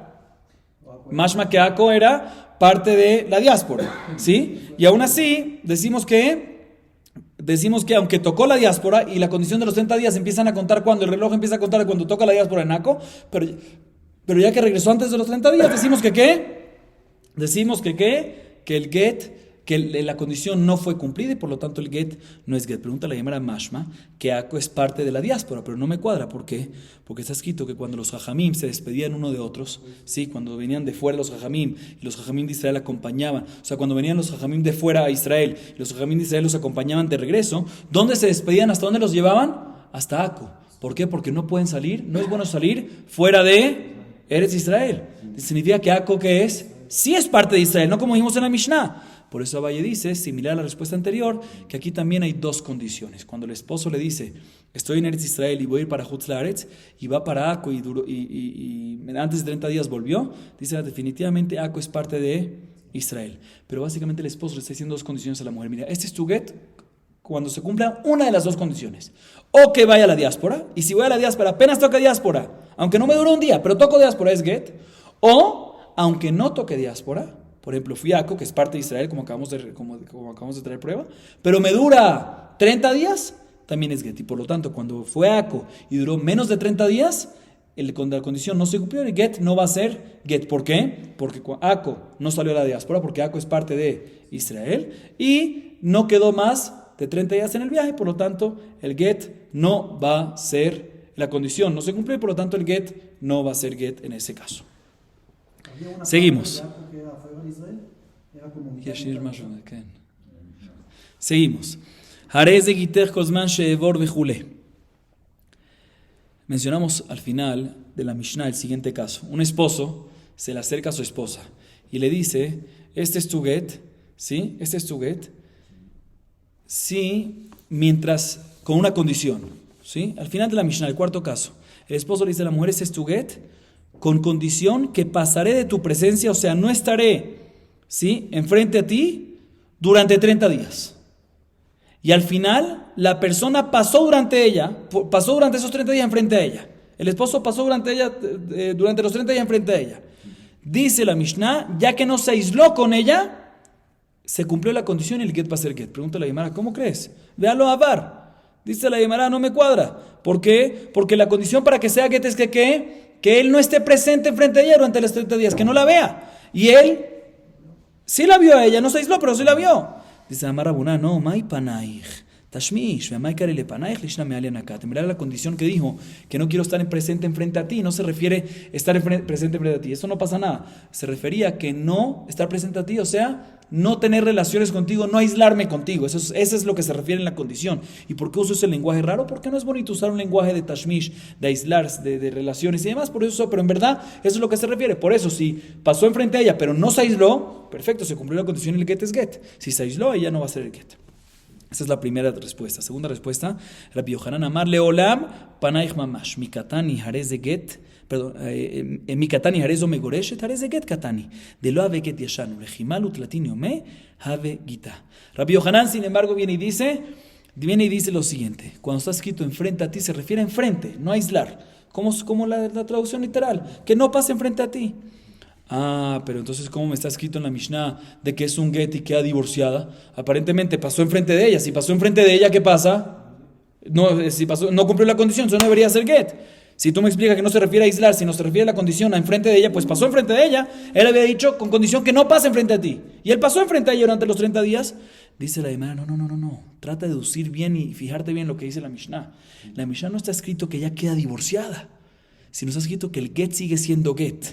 Mashma que Aco era parte de la diáspora, ¿sí? Y aún así, decimos que aunque tocó la diáspora y la condición de los 30 días empiezan a contar cuando el reloj empieza a contar cuando toca la diáspora en Aco, pero ya que regresó antes de los 30 días, decimos que ¿qué? Decimos que el get, que la condición no fue cumplida y por lo tanto el get no es get. Pregunta la Gemara Mashma que Aco es parte de la diáspora, pero no me cuadra. ¿Por qué? Porque está escrito que cuando los jajamim se despedían uno de otros, ¿sí? Cuando venían de fuera los jajamim y los jajamim de Israel acompañaban, o sea, cuando venían los jajamim de fuera a Israel y los jajamim de Israel los acompañaban de regreso, ¿dónde se despedían? ¿Hasta dónde los llevaban? Hasta Aco. ¿Por qué? Porque no pueden salir, no es bueno salir fuera de Eretz Israel. Significa que Aco, ¿qué es? Sí es parte de Israel, no como dijimos en la Mishnah. Por eso Abaye dice, similar a la respuesta anterior, que aquí también hay dos condiciones. Cuando el esposo le dice, estoy en Eretz Israel y voy a ir para Chutz Laaretz, y va para Aco y antes de 30 días volvió, dice definitivamente Aco es parte de Israel. Pero básicamente el esposo le está diciendo dos condiciones a la mujer. Mira, este es tu get cuando se cumpla una de las dos condiciones. O que vaya a la diáspora, y si voy a la diáspora, apenas toca diáspora, aunque no me dure un día, pero toco diáspora, es get. O, aunque no toque diáspora, por ejemplo, fui a Aco, que es parte de Israel, como acabamos de traer prueba, pero me dura 30 días, también es get. Y por lo tanto, cuando fue a Aco y duró menos de 30 días, la condición no se cumplió, el get no va a ser get. ¿Por qué? Porque Aco no salió a la diáspora, porque Aco es parte de Israel, y no quedó más de 30 días en el viaje, por lo tanto, el get no va a ser, la condición no se cumplió, y por lo tanto, el get no va a ser get en ese caso. Seguimos. Seguimos. Mencionamos al final de la Mishnah el siguiente caso. Un esposo se le acerca a su esposa y le dice, este es tu get, ¿sí? Este es tu get. Sí, mientras, con una condición, ¿sí? Al final de la Mishnah, el cuarto caso, el esposo le dice a la mujer, este es tu get, con condición que pasaré de tu presencia, o sea, no estaré, ¿sí?, enfrente a ti durante 30 días. Y al final, la persona pasó durante esos 30 días enfrente a ella. El esposo pasó durante los 30 días enfrente a ella. Dice la Mishnah, ya que no se aisló con ella, se cumplió la condición y el get va a ser get. Pregunta la Gemara, ¿cómo crees? Véalo a Avar. Dice la Gemara, no me cuadra. ¿Por qué? Porque la condición para que sea get es que él no esté presente frente a ella durante los 30 días, que no la vea. Y él sí la vio a ella, no se aisló, pero sí la vio. Dice Amar Rabuná, no, mai panaich. Tashmish, mira la condición que dijo, que no quiero estar presente enfrente a ti, no se refiere estar presente enfrente a ti, eso no pasa nada, se refería a que no estar presente a ti, o sea, no tener relaciones contigo, no aislarme contigo, eso es lo que se refiere en la condición. ¿Y por qué uso ese lenguaje raro? Porque no es bonito usar un lenguaje de tashmish, de aislarse, de relaciones y demás, por eso, pero en verdad eso es lo que se refiere. Por eso, si pasó enfrente a ella, pero no se aisló, perfecto, se cumplió la condición y el get es get. Si se aisló, ella no va a ser el get. Esa es la primera respuesta. Segunda respuesta, Rabbi Yohanan Amar Leolam Panaich Mamash Mikatani Harez de Get, perdón, Mikatani Harez o Megoreshet Harez de Get Katani de lo Ave Get Yashanu Lejimal Utlatini Ome Have Gita. Rabbi Yohanan, sin embargo, viene y dice lo siguiente: cuando está escrito enfrente a ti, se refiere a enfrente, no a aislar, como la traducción literal, que no pase enfrente a ti. Pero entonces, ¿cómo me está escrito en la Mishnah de que es un get y queda divorciada? Aparentemente pasó enfrente de ella. Si pasó enfrente de ella, ¿qué pasa? No cumplió la condición, eso no debería ser get. Si tú me explicas que no se refiere a aislar, sino se refiere a la condición a enfrente de ella, pues pasó enfrente de ella. Él había dicho con condición que no pase enfrente a ti. Y él pasó enfrente a ella durante los 30 días. Dice la Gemara, no. Trata de deducir bien y fijarte bien lo que dice la Mishnah. La Mishnah no está escrito que ella queda divorciada, sino está escrito que el get sigue siendo get.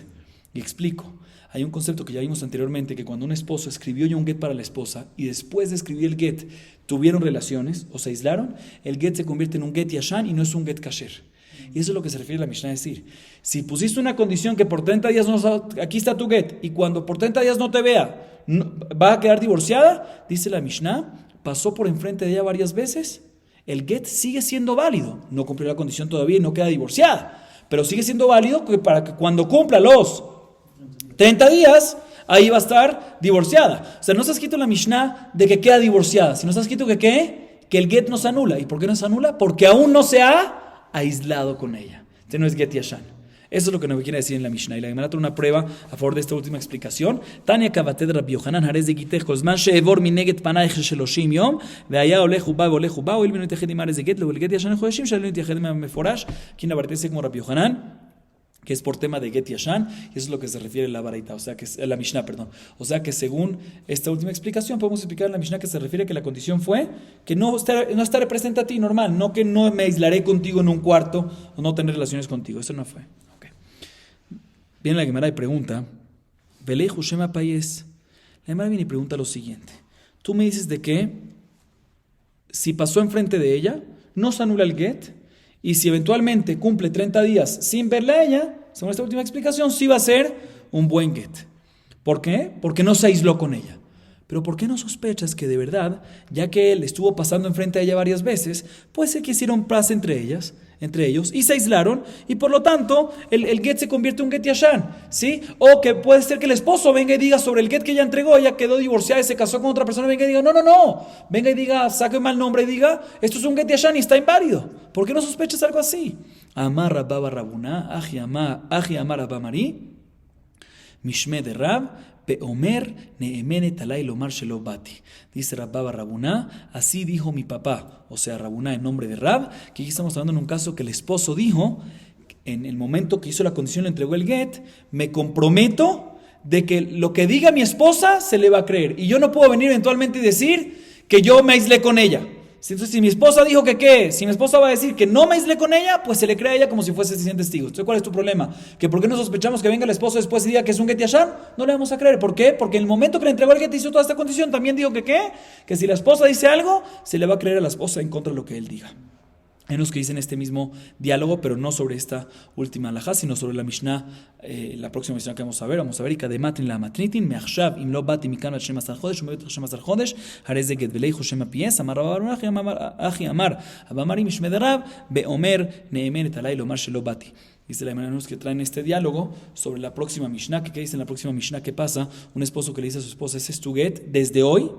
Y explico, hay un concepto que ya vimos anteriormente, que cuando un esposo escribió ya un get para la esposa y después de escribir el get tuvieron relaciones o se aislaron, el get se convierte en un get yashan y no es un get kasher. Y eso es lo que se refiere a la Mishnah a decir. Si pusiste una condición que por 30 días aquí está tu get, y cuando por 30 días no te vea, va a quedar divorciada, dice la Mishnah, pasó por enfrente de ella varias veces, el get sigue siendo válido, no cumplió la condición todavía y no queda divorciada, pero sigue siendo válido para que cuando cumpla los 30 días, ahí va a estar divorciada. O sea, no está escrito en la Mishnah de que queda divorciada, sino está escrito que el get no se anula. ¿Y por qué no se anula? Porque aún no se ha aislado con ella. Este no es get yashan. Eso es lo que nos quiere decir en la Mishnah. Y la Gemara trae una prueba a favor de esta última explicación. Tania Kavated Rabbi Yohanan Harez de Gitech Kozman Sheevor Mineget Panaich Sheloshim Yom Veaya Olechu Ba Olechu Ba Oil Minu Techedim Harez de Get Lo El Get Yashan Chodeshim Shalinu Techedim Meforash. Aquí en la Bartese como Rabbi Yohanan, que es por tema de Get Yashan, y eso es lo que se refiere a la Baraita, o sea que la Mishnah, perdón. O sea que según esta última explicación, podemos explicar en la Mishnah que se refiere a que la condición fue que no estaré presente a ti normal, no que no me aislaré contigo en un cuarto o no tener relaciones contigo. Eso no fue. Okay. Viene la Gemara y pregunta, Velei Hushema Payes. La Gemara viene y pregunta lo siguiente: tú me dices de que si pasó enfrente de ella, no se anula el get. Y si eventualmente cumple 30 días sin verla a ella, según esta última explicación, sí va a ser un buen get. ¿Por qué? Porque no se aisló con ella. Pero ¿por qué no sospechas que de verdad, ya que él estuvo pasando enfrente a ella varias veces, puede ser que hicieron paz entre ellos, y se aislaron, y por lo tanto, el get se convierte en un get yashan, ¿sí? O que puede ser que el esposo venga y diga sobre el get que ella entregó, ella quedó divorciada y se casó con otra persona, venga y diga, no, venga y diga, saque mal nombre y diga, esto es un get yashan y está inválido. ¿Por qué no sospechas algo así? Amar Rabba Rabuná, Aji Amar Abba Mari, Mishme de Rab, Peomer Neemenet Alay Lomar Shelo Bati. Dice Rabba Rabuná, así dijo mi papá, o sea, Rabuná en nombre de Rab, que aquí estamos hablando en un caso que el esposo dijo, en el momento que hizo la condición, le entregó el get, me comprometo de que lo que diga mi esposa se le va a creer, y yo no puedo venir eventualmente y decir que yo me aislé con ella. Entonces, si mi esposa dijo si mi esposa va a decir que no me aislé con ella, pues se le cree a ella como si fuese 100 testigos. Entonces, ¿cuál es tu problema? ¿Que por qué no sospechamos que venga el esposo después y diga que es un get yashan? No le vamos a creer. ¿Por qué? Porque en el momento que le entregó el get hizo toda esta condición, también dijo que si la esposa dice algo, se le va a creer a la esposa en contra de lo que él diga. Hay unos que dicen este mismo diálogo, pero no sobre esta última halajá, sino sobre la Mishnah, la próxima Mishnah que vamos a ver, y kadematrin la matnitin, meachshav im lo bati mikan bat 12 chodesh, umevet 12 chodesh, harei ze get velei Shema pies, amar Rabba Baruch Achi amar, Abba Mari mishme de Rab, beomer neemenet alay lomar shelo bati. Dice la hermana que traen este diálogo sobre la próxima Mishnah, que dice en la próxima Mishnah, ¿qué pasa? Un esposo que le dice a su esposa, ese es tu get, desde hoy,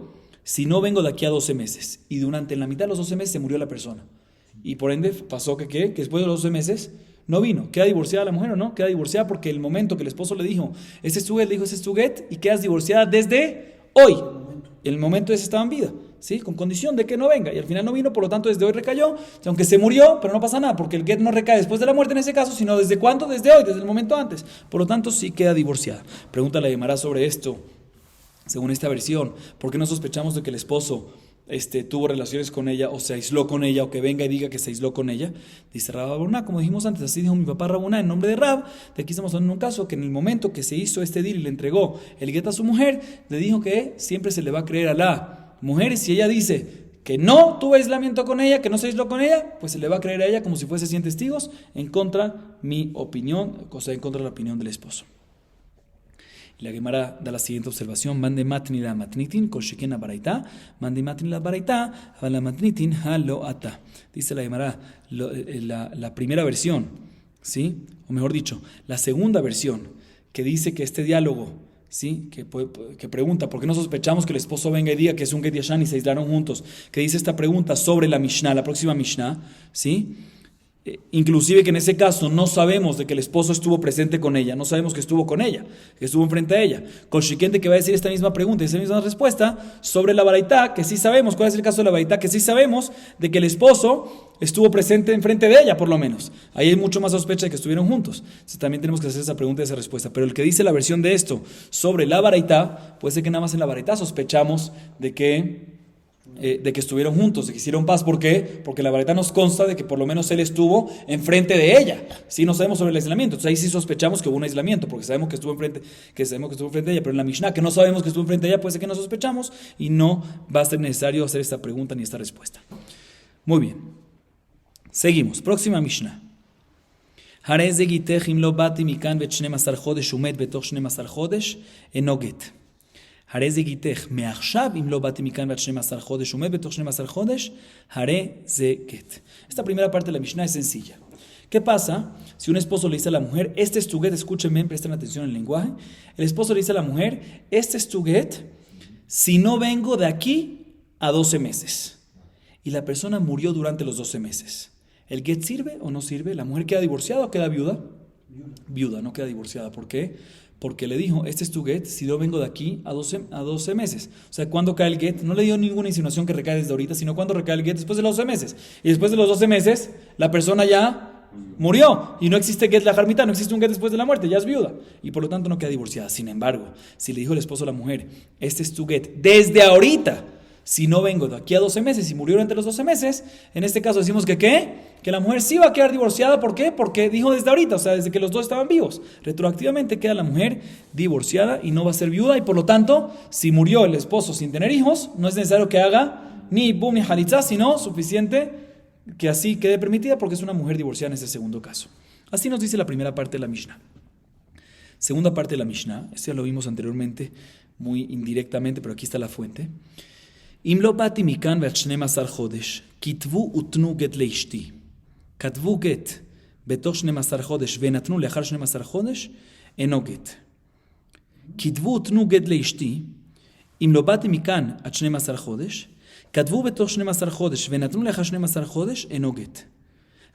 si no vengo de aquí a 12 meses, y durante la mitad de los 12 meses se murió la persona. Y por ende pasó que después de los 12 meses No vino. ¿Queda divorciada la mujer o no? Queda divorciada porque el momento que el esposo le dijo, ese es tu get, le dijo, ese es tu get, y quedas divorciada desde hoy. El momento ese estaba en vida, ¿sí? Con condición de que no venga. Y al final no vino, por lo tanto desde hoy recayó. Aunque se murió, pero no pasa nada, porque el get no recae después de la muerte en ese caso, sino ¿desde cuándo? Desde hoy, desde el momento antes. Por lo tanto, sí queda divorciada. Pregunta la Gemara sobre esto. Según esta versión, ¿por qué no sospechamos de que el esposo tuvo relaciones con ella o se aisló con ella o que venga y diga que se aisló con ella? Dice Rab Abuná, como dijimos antes, así dijo mi papá Rabuná en nombre de Rab. De aquí estamos hablando de un caso que en el momento que se hizo este deal y le entregó el get a su mujer, le dijo que siempre se le va a creer a la mujer. Si ella dice que no tuvo aislamiento con ella, que no se aisló con ella, pues se le va a creer a ella como si fuese 100 testigos en contra mi opinión, o sea, en contra de la opinión del esposo. La Gemara da la siguiente observación: Mande matni la matnitin, kol sheken baraita, mande matni la baraita, la matnitin halo ata. Dice la Gemara, la primera versión, ¿sí? O mejor dicho, la segunda versión, que dice que este diálogo, ¿sí? Que pregunta, ¿por qué no sospechamos que el esposo venga y diga que es un get yashan y se aislaron juntos? Que dice esta pregunta sobre la Mishnah, la próxima Mishnah, ¿sí? Inclusive que en ese caso no sabemos de que el esposo estuvo presente con ella, no sabemos que estuvo con ella, que estuvo enfrente a ella. Colchiquente que va a decir esta misma pregunta y esa misma respuesta sobre la baraitá, que sí sabemos, ¿cuál es el caso de la baraitá? Que sí sabemos de que el esposo estuvo presente enfrente de ella, por lo menos. Ahí hay mucho más sospecha de que estuvieron juntos. Entonces, también tenemos que hacer esa pregunta y esa respuesta. Pero el que dice la versión de esto sobre la baraitá, puede ser que nada más en la baraitá sospechamos de que estuvieron juntos, de que hicieron paz. ¿Por qué? Porque la baraitá nos consta de que por lo menos él estuvo enfrente de ella. Sí, no sabemos sobre el aislamiento. Entonces ahí sí sospechamos que hubo un aislamiento, porque sabemos que estuvo enfrente, de ella. Pero en la Mishnah, que no sabemos que estuvo enfrente de ella, puede ser que no sospechamos y no va a ser necesario hacer esta pregunta ni esta respuesta. Muy bien. Seguimos. Próxima Mishnah. Hare ze gitech im lo bati mikan vet 12 chodesh umet betoch 12 chodesh eno get. הרי זה גיתך, מעכשיו אם לא באתי מכאן ועד 12 חודש, עומד בתוך 12 חודש, הרי זה גט. Esta primera parte de la Mishnah es sencilla. ¿Qué pasa si un esposo le dice a la mujer, este es tu get? Escúchenme, presten atención al lenguaje. El esposo le dice a la mujer, este es tu get, si no vengo de aquí a 12 meses. Y la persona murió durante los 12 meses. ¿El get sirve o no sirve? ¿La mujer queda divorciada o queda viuda? Viuda, no queda divorciada. ¿Por qué? Porque le dijo, este es tu get, si yo vengo de aquí a 12 meses. O sea, ¿cuándo cae el get? No le dio ninguna insinuación que recae desde ahorita, sino cuándo recae el get, después de los 12 meses. Y después de los 12 meses, la persona ya murió. Y no existe get la jarmita, no existe un get después de la muerte, ya es viuda. Y por lo tanto no queda divorciada. Sin embargo, si le dijo el esposo a la mujer, este es tu get, desde ahorita, si no vengo de aquí a 12 meses y murió durante los 12 meses, en este caso decimos que ¿qué? Que la mujer sí va a quedar divorciada. ¿Por qué? Porque dijo desde ahorita, o sea, desde que los dos estaban vivos. Retroactivamente queda la mujer divorciada y no va a ser viuda. Y por lo tanto, si murió el esposo sin tener hijos, no es necesario que haga ni bum ni halitzá, sino suficiente que así quede permitida porque es una mujer divorciada en ese segundo caso. Así nos dice la primera parte de la Mishnah. Segunda parte de la Mishnah, esto ya lo vimos anteriormente muy indirectamente, pero aquí está la fuente. אם לא באתי מכאן ועד 12 חודש, כתבו ותנו גט לאשתי. כתבו גט בתוך 12 חודש ונתנו לאחר 12 חודש, אינו גט. כתבו ותנו גט לאשתי, אם לא באתי מכאן עד 12 חודש, כתבו בתוך 12 חודש ונתנו לאחר 12 חודש, אינו גט.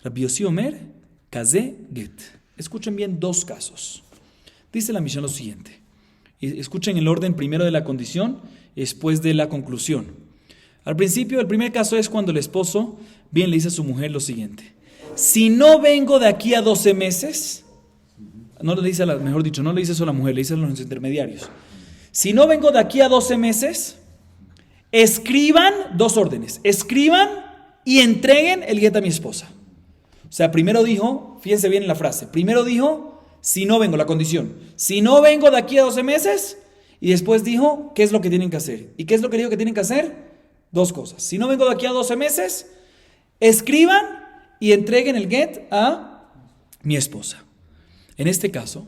רבי יוסי אומר, כזה גט. Escuchen bien dos casos. Dice la Mishnah lo siguiente. Escuchen el orden primero de la condición y después de la conclusión. Al principio, el primer caso es cuando el esposo bien le dice a su mujer lo siguiente. Si no vengo de aquí a 12 meses, no le dice mejor dicho, no le dice eso a la mujer, le dice a los intermediarios. Si no vengo de aquí a 12 meses, escriban dos órdenes. Escriban y entreguen el get a mi esposa. O sea, primero dijo, fíjense bien en la frase, primero dijo, si no vengo, la condición. Si no vengo de aquí a 12 meses, y después dijo, ¿qué es lo que tienen que hacer? ¿Y qué es lo que dijo que tienen que hacer? Dos cosas. Si no vengo de aquí a 12 meses, escriban y entreguen el get a mi esposa. En este caso,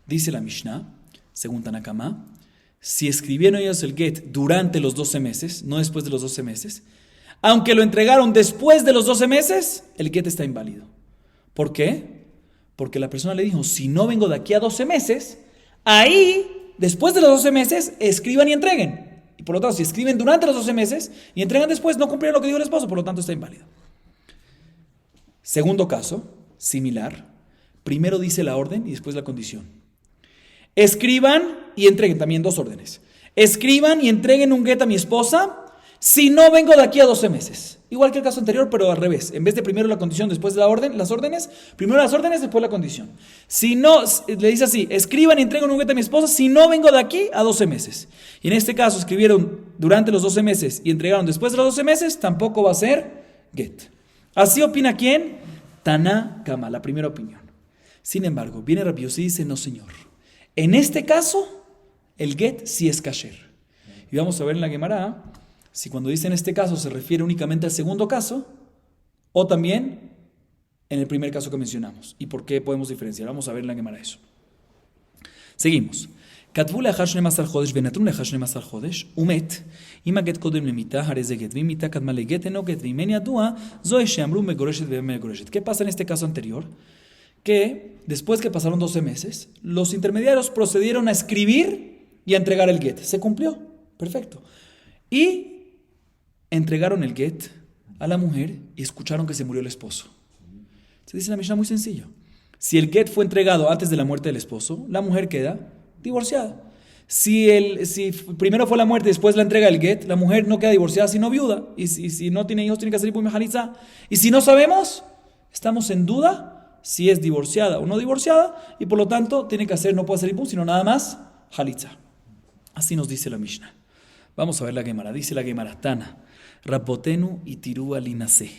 dice la Mishnah, según Tanakama, si escribieron ellos el get durante los 12 meses, no después de los 12 meses, aunque lo entregaron después de los 12 meses, el get está inválido. ¿Por qué? Porque la persona le dijo, si no vengo de aquí a 12 meses, ahí, después de los 12 meses, escriban y entreguen. Y por lo tanto, si escriben durante los 12 meses y entregan después, no cumplieron lo que dijo el esposo, por lo tanto está inválido. Segundo caso, similar, Primero dice la orden y después la condición. Escriban y entreguen, también 2 órdenes. Escriban y entreguen un get a mi esposa si no vengo de aquí a 12 meses. Igual que el caso anterior, pero al revés. En vez de primero la condición, después de la orden, las órdenes, primero las órdenes, después la condición. Si no, le dice así, escriban y entreguen un get a mi esposa si no vengo de aquí a 12 meses. Y en este caso escribieron durante los 12 meses y entregaron después de los 12 meses, tampoco va a ser get. Así opina ¿quién? Taná Kama, la primera opinión. Sin embargo, viene Rabbi Yossi y dice, no señor. En este caso, el get sí es kasher. Y vamos a ver en la Gemara si cuando dice en este caso se refiere únicamente al segundo caso o también en el primer caso que mencionamos. ¿Y por qué podemos diferenciar? Vamos a ver en la Gemara eso. Seguimos. כתבו לאחר 12 חודש ונתנו לאחר 12 חודש, ומת. אם הגט קודם למיתה, הרי זה גט, ואם מיתה קדמה לגט, אינו גט, ואם אין ידוע, זוהי שאמרו מגורשת ומגורשת. ¿Qué pasa en este caso anterior? Que después que pasaron 12 meses, los intermediarios procedieron a escribir y a entregar el get. Se cumplió, perfecto. Y entregaron el get a la mujer y escucharon que se murió el esposo. Se dice en la Mishnah muy sencillo. Si el get fue entregado antes de la muerte del esposo, la mujer queda divorciada. Si primero fue la muerte y después la entrega el get, la mujer no queda divorciada sino viuda. Y si no tiene hijos, tiene que hacer hipo y mejaliza. Y si no sabemos, estamos en duda si es divorciada o no divorciada, y por lo tanto tiene que hacer, no puede hacer hipo, sino nada más halitza. Así nos dice la Mishnah. Vamos a ver la Gemara. Dice la Gemara, Tana, Rapotenu y Tirú alinase.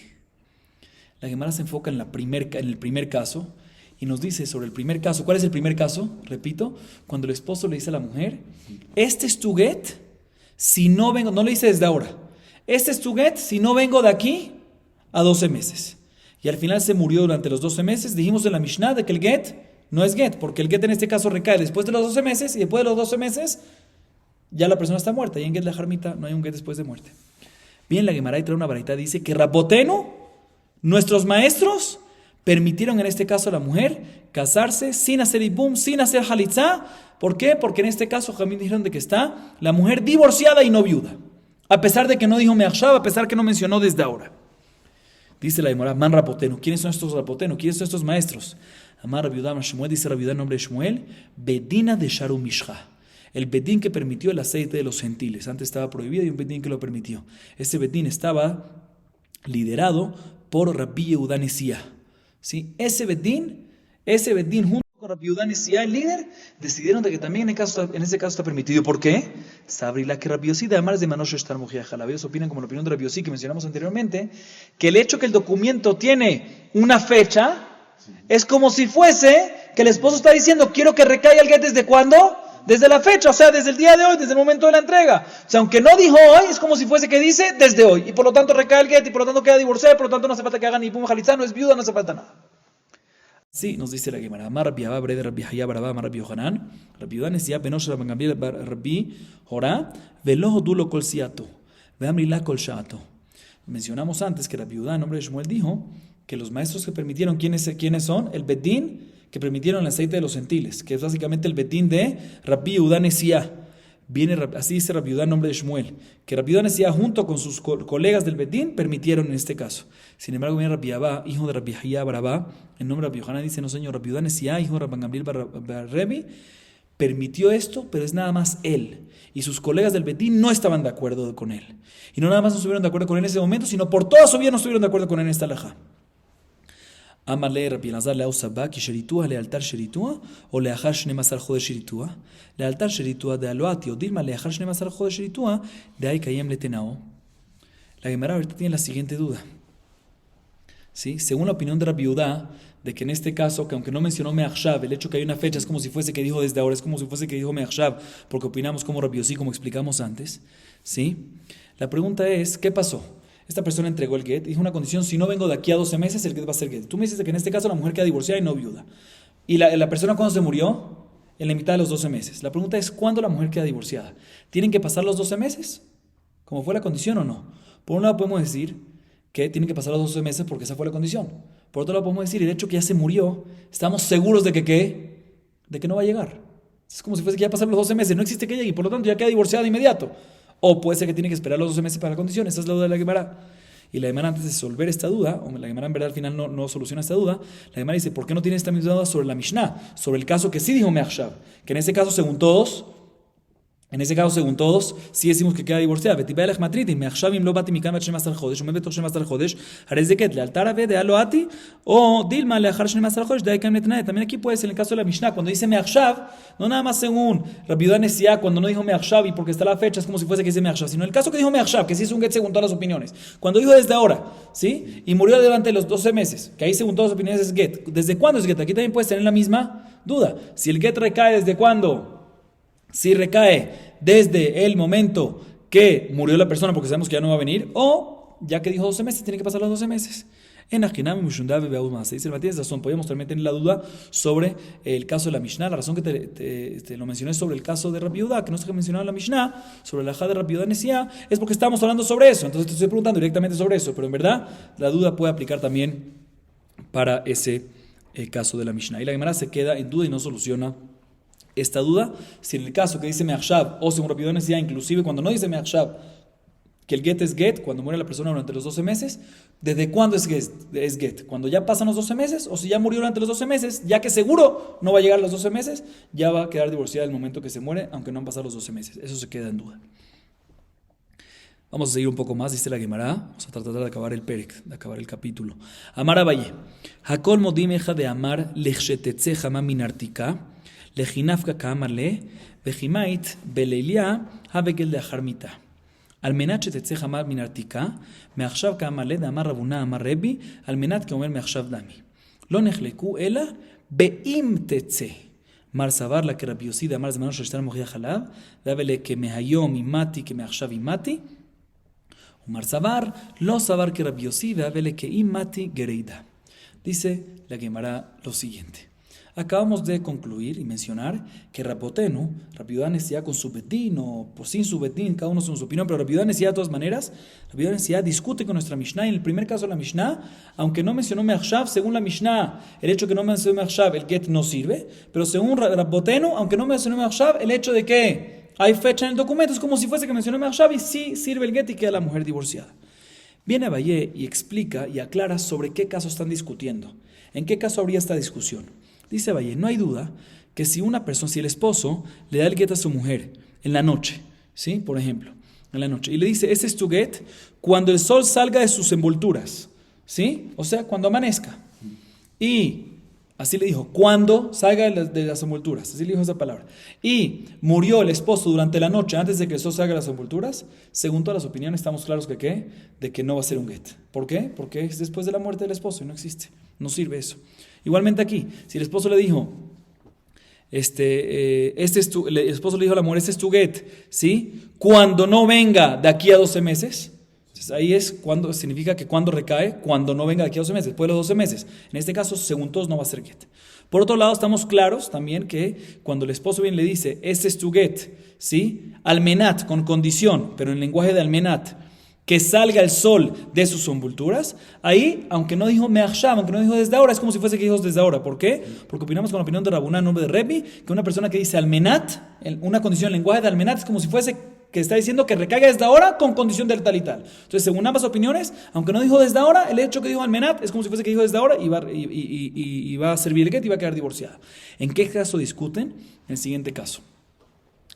La Gemara se enfoca en el primer caso y nos dice sobre el primer caso. ¿Cuál es el primer caso? Repito, cuando el esposo le dice a la mujer, este es tu get, si no vengo, no le dice desde ahora, este es tu get, si no vengo de aquí a 12 meses. Y al final se murió durante los 12 meses. Dijimos en la Mishnah de que el get no es get, porque el get en este caso recae después de los 12 meses y después de los 12 meses ya la persona está muerta. Y en get la jarmita no hay un get después de muerte. Bien, la Gemara trae una baraita, dice que Rabotenu, nuestros maestros, permitieron en este caso a la mujer casarse sin hacer ibum, sin hacer halitzá. ¿Por qué? Porque en este caso Jamín dijeron de que está la mujer divorciada y no viuda. A pesar de que no dijo me'achshav, a pesar que no mencionó desde ahora. Dice la Gemara, man Rapotenu. ¿Quiénes son estos Rapotenu? ¿Quiénes son estos maestros? Amar Rabiudá Shmuel, dice Rabiudá en nombre de Shmuel, Bedina de Sharu Mishcha. El bedín que permitió el aceite de los gentiles. Antes estaba prohibido y un bedín que lo permitió. Ese bedín estaba liderado por Rabbi Yehuda Nesía. ¿Sí? Ese bedín junto con Rabbi Yehuda Nesía, el líder, decidieron de que también en ese caso está permitido. ¿Por qué? Sabrila que Rabbi Yossi de Amar de Manosh Estar Mojiaja. La opinan como la opinión de Rabbi Yossi que mencionamos anteriormente, que el hecho que el documento tiene una fecha es como si fuese que el esposo está diciendo quiero que recaiga el get ¿desde cuándo? Desde la fecha, o sea, desde el día de hoy, desde el momento de la entrega. O sea, aunque no dijo hoy, es como si fuese que dice desde hoy. Y por lo tanto recae el get, y por lo tanto queda divorciada, y por lo tanto no hace falta que hagan ni pum jalizá, no es viuda, no hace falta nada. Sí, nos dice la Gemara. Amar Rabbi Abba, Breder Rabbi Hayá, Barabá, Amar Rabbi Yohanan, Rabbi Yehuda Nesía, Benosh Rabban Gamliel, Rabbi Jorá, Velo Hodulo Kol Siato, Veamrila Kol Shato. Mencionamos antes que Rabbi Yehuda, en nombre de Shmuel, dijo que los maestros que permitieron, ¿quiénes son? El bedín que permitieron el aceite de los gentiles, que es básicamente el bedín de Rabbi Yehuda Nesía. Así dice Rabbi Yehuda en nombre de Shmuel, que Rabbi Yehuda Nesía junto con sus colegas del bedín permitieron en este caso. Sin embargo, viene Rabbi Abba, hijo de Rabbi Hayá Barabá, en nombre de Rabbi Yohanan, dice, no señor, Rabbi Yehuda Nesía, hijo de Rabban Gamliel Barrebi, permitió esto, pero es nada más él. Y sus colegas del bedín no estaban de acuerdo con él. Y no nada más no estuvieron de acuerdo con él en ese momento, sino por toda su vida no estuvieron de acuerdo con él en esta alajá. Amale Rabbi Elazar le Ausabá, que sheritúa le altar sheritúa, o le achar shnemasar jode sheritúa, le altar sheritúa de aloati, o dilma le achar shnemasar jode sheritúa, de ahí kayem le tenao. La Gemara ahorita tiene la siguiente duda. ¿Sí? Según la opinión de Rabbi Yehuda, de que en este caso, que aunque no mencionó me'achshav, el hecho que hay una fecha es como si fuese que dijo desde ahora, es como si fuese que dijo me'achshav, porque opinamos como Rabbi Yossi, como explicamos antes. ¿Sí? La pregunta es, ¿qué pasó? Esta persona entregó el get, dijo una condición, si no vengo de aquí a 12 meses, el get va a ser get. Tú me dices que en este caso la mujer queda divorciada y no viuda. ¿Y la persona cuándo se murió? En la mitad de los 12 meses. La pregunta es, ¿cuándo la mujer queda divorciada? ¿Tienen que pasar los 12 meses? ¿Como fue la condición o no? Por un lado podemos decir que tienen que pasar los 12 meses porque esa fue la condición. Por otro lado podemos decir, el hecho que ya se murió, estamos seguros de que ¿qué? De que no va a llegar. Es como si fuese que ya pasaron los 12 meses, no existe que llegue y por lo tanto ya queda divorciada de inmediato. O puede ser que tiene que esperar los 12 meses para la condición. Esa es la duda de la Gemara. Y la Gemara, antes de resolver esta duda, o la Gemara en verdad al final no soluciona esta duda, la Gemara dice, ¿por qué no tiene esta misma duda sobre la Mishnah? Sobre el caso que sí dijo Me'achshav, que en ese caso, según todos, sí decimos que queda divorciada. O Dilma también aquí puede ser en el caso de la Mishnah, cuando dice Me'achshav, no nada más según Rabbi Yehuda Nesiá, cuando no dijo Me'achshav y porque está la fecha, es como si fuese que dice Me'achshav, sino el caso que dijo Me'achshav, que sí es un get según todas las opiniones. Cuando dijo desde ahora, ¿sí? Y murió durante los 12 meses, que ahí según todas las opiniones es get. ¿Desde cuándo es get? Aquí también puedes tener la misma duda. Si el get recae desde cuándo, si recae desde el momento que murió la persona porque sabemos que ya no va a venir, o ya que dijo 12 meses, tiene que pasar los 12 meses. En Ajinam, Mushundav, Beaumas, dice el Matías razón. Podríamos también tener la duda sobre el caso de la Mishnah. La razón que te lo mencioné sobre el caso de Rabbi Yehuda, que no se ha mencionado en la Mishnah, sobre la Ajá de Rabbi Yehuda Nesiá, es porque estamos hablando sobre eso. Entonces te estoy preguntando directamente sobre eso, pero en verdad la duda puede aplicar también para ese caso de la Mishnah. Y la Gemara se queda en duda y no soluciona esta duda, si en el caso que dice Me'achshav, o según Rabbi Yehuda Nesiá, inclusive cuando no dice Me'achshav, que el get es get, cuando muere la persona durante los 12 meses, ¿desde cuándo es get? ¿Cuando ya pasan los 12 meses? ¿O si ya murió durante los 12 meses, ya que seguro no va a llegar a los 12 meses, ya va a quedar divorciada el momento que se muere, aunque no han pasado los 12 meses? Eso se queda en duda. Vamos a seguir un poco más, dice la Gemara. Vamos a tratar de acabar el perek, de acabar el capítulo. Amar Abaye, Hakol modim eja de amar lechshetetze jama minartika, lechinafka kaamarle, vejimait beleilia habegel de ajarmita. על מנת שתצא חמה מנרתיקה, מעכשיו כאמר דאמר רבונה אמר רבי, על מנת כאומר מעכשיו דמי. לא נחלקו אלא באם תצא. מר סבר לה כרבי יוסי דאמר זמנו של שטר מוכיח עליו, והבלה כמהיום אימתי כמעכשיו אימתי, ומר סבר לא סבר כרבי יוסי, והבלה כאימתי גרידה. Dice la Gemara lo siguiente. Acabamos de concluir y mencionar que Rabotenu, Rabbi Yehuda Nesiá con su betín o por sin su betín, cada uno con su opinión, pero Rabbi Yehuda Nesiá de todas maneras, Rabbi Yehuda Nesiá discute con nuestra Mishnah. Y en el primer caso de la Mishnah, aunque no mencionó Me'achshav, según la Mishnah, el hecho de que no mencionó Me'achshav, el get no sirve, pero según Rabotenu, aunque no mencionó Me'achshav, el hecho de que hay fecha en el documento es como si fuese que mencionó Me'achshav y sí sirve el get y queda la mujer divorciada. Viene Abaye y explica y aclara sobre qué caso están discutiendo, en qué caso habría esta discusión. Dice Abaye, no hay duda que si una persona, si el esposo le da el get a su mujer en la noche, ¿sí? Por ejemplo, en la noche, y le dice, ese es tu get cuando el sol salga de sus envolturas, ¿sí? O sea, cuando amanezca. Y así le dijo, cuando salga de las envolturas, así le dijo esa palabra. Y murió el esposo durante la noche antes de que el sol salga de las envolturas, según todas las opiniones estamos claros que ¿qué? De que no va a ser un get. ¿Por qué? Porque es después de la muerte del esposo y no existe, no sirve eso. Igualmente aquí, si el esposo le dijo, el esposo le dijo a la mujer, este es tu get, ¿sí? Cuando no venga de aquí a 12 meses, entonces ahí es cuando significa que cuando recae, cuando no venga de aquí a 12 meses, después de los 12 meses. En este caso, según todos, no va a ser get. Por otro lado, estamos claros también que cuando el esposo viene y le dice, este es tu get, ¿sí? Almenat, con condición, pero en lenguaje de almenat, que salga el sol de sus envolturas, ahí, aunque no dijo Me'achshav, aunque no dijo desde ahora, es como si fuese que dijo desde ahora. ¿Por qué? Porque opinamos con la opinión de Rabuná en nombre de Rebbi, que una persona que dice almenat, una condición en lenguaje de almenat, es como si fuese que está diciendo que recaiga desde ahora con condición de tal y tal. Entonces, según ambas opiniones, aunque no dijo desde ahora, el hecho que dijo almenat es como si fuese que dijo desde ahora y va a servir el get y va a quedar divorciada. ¿En qué caso discuten? En el siguiente caso.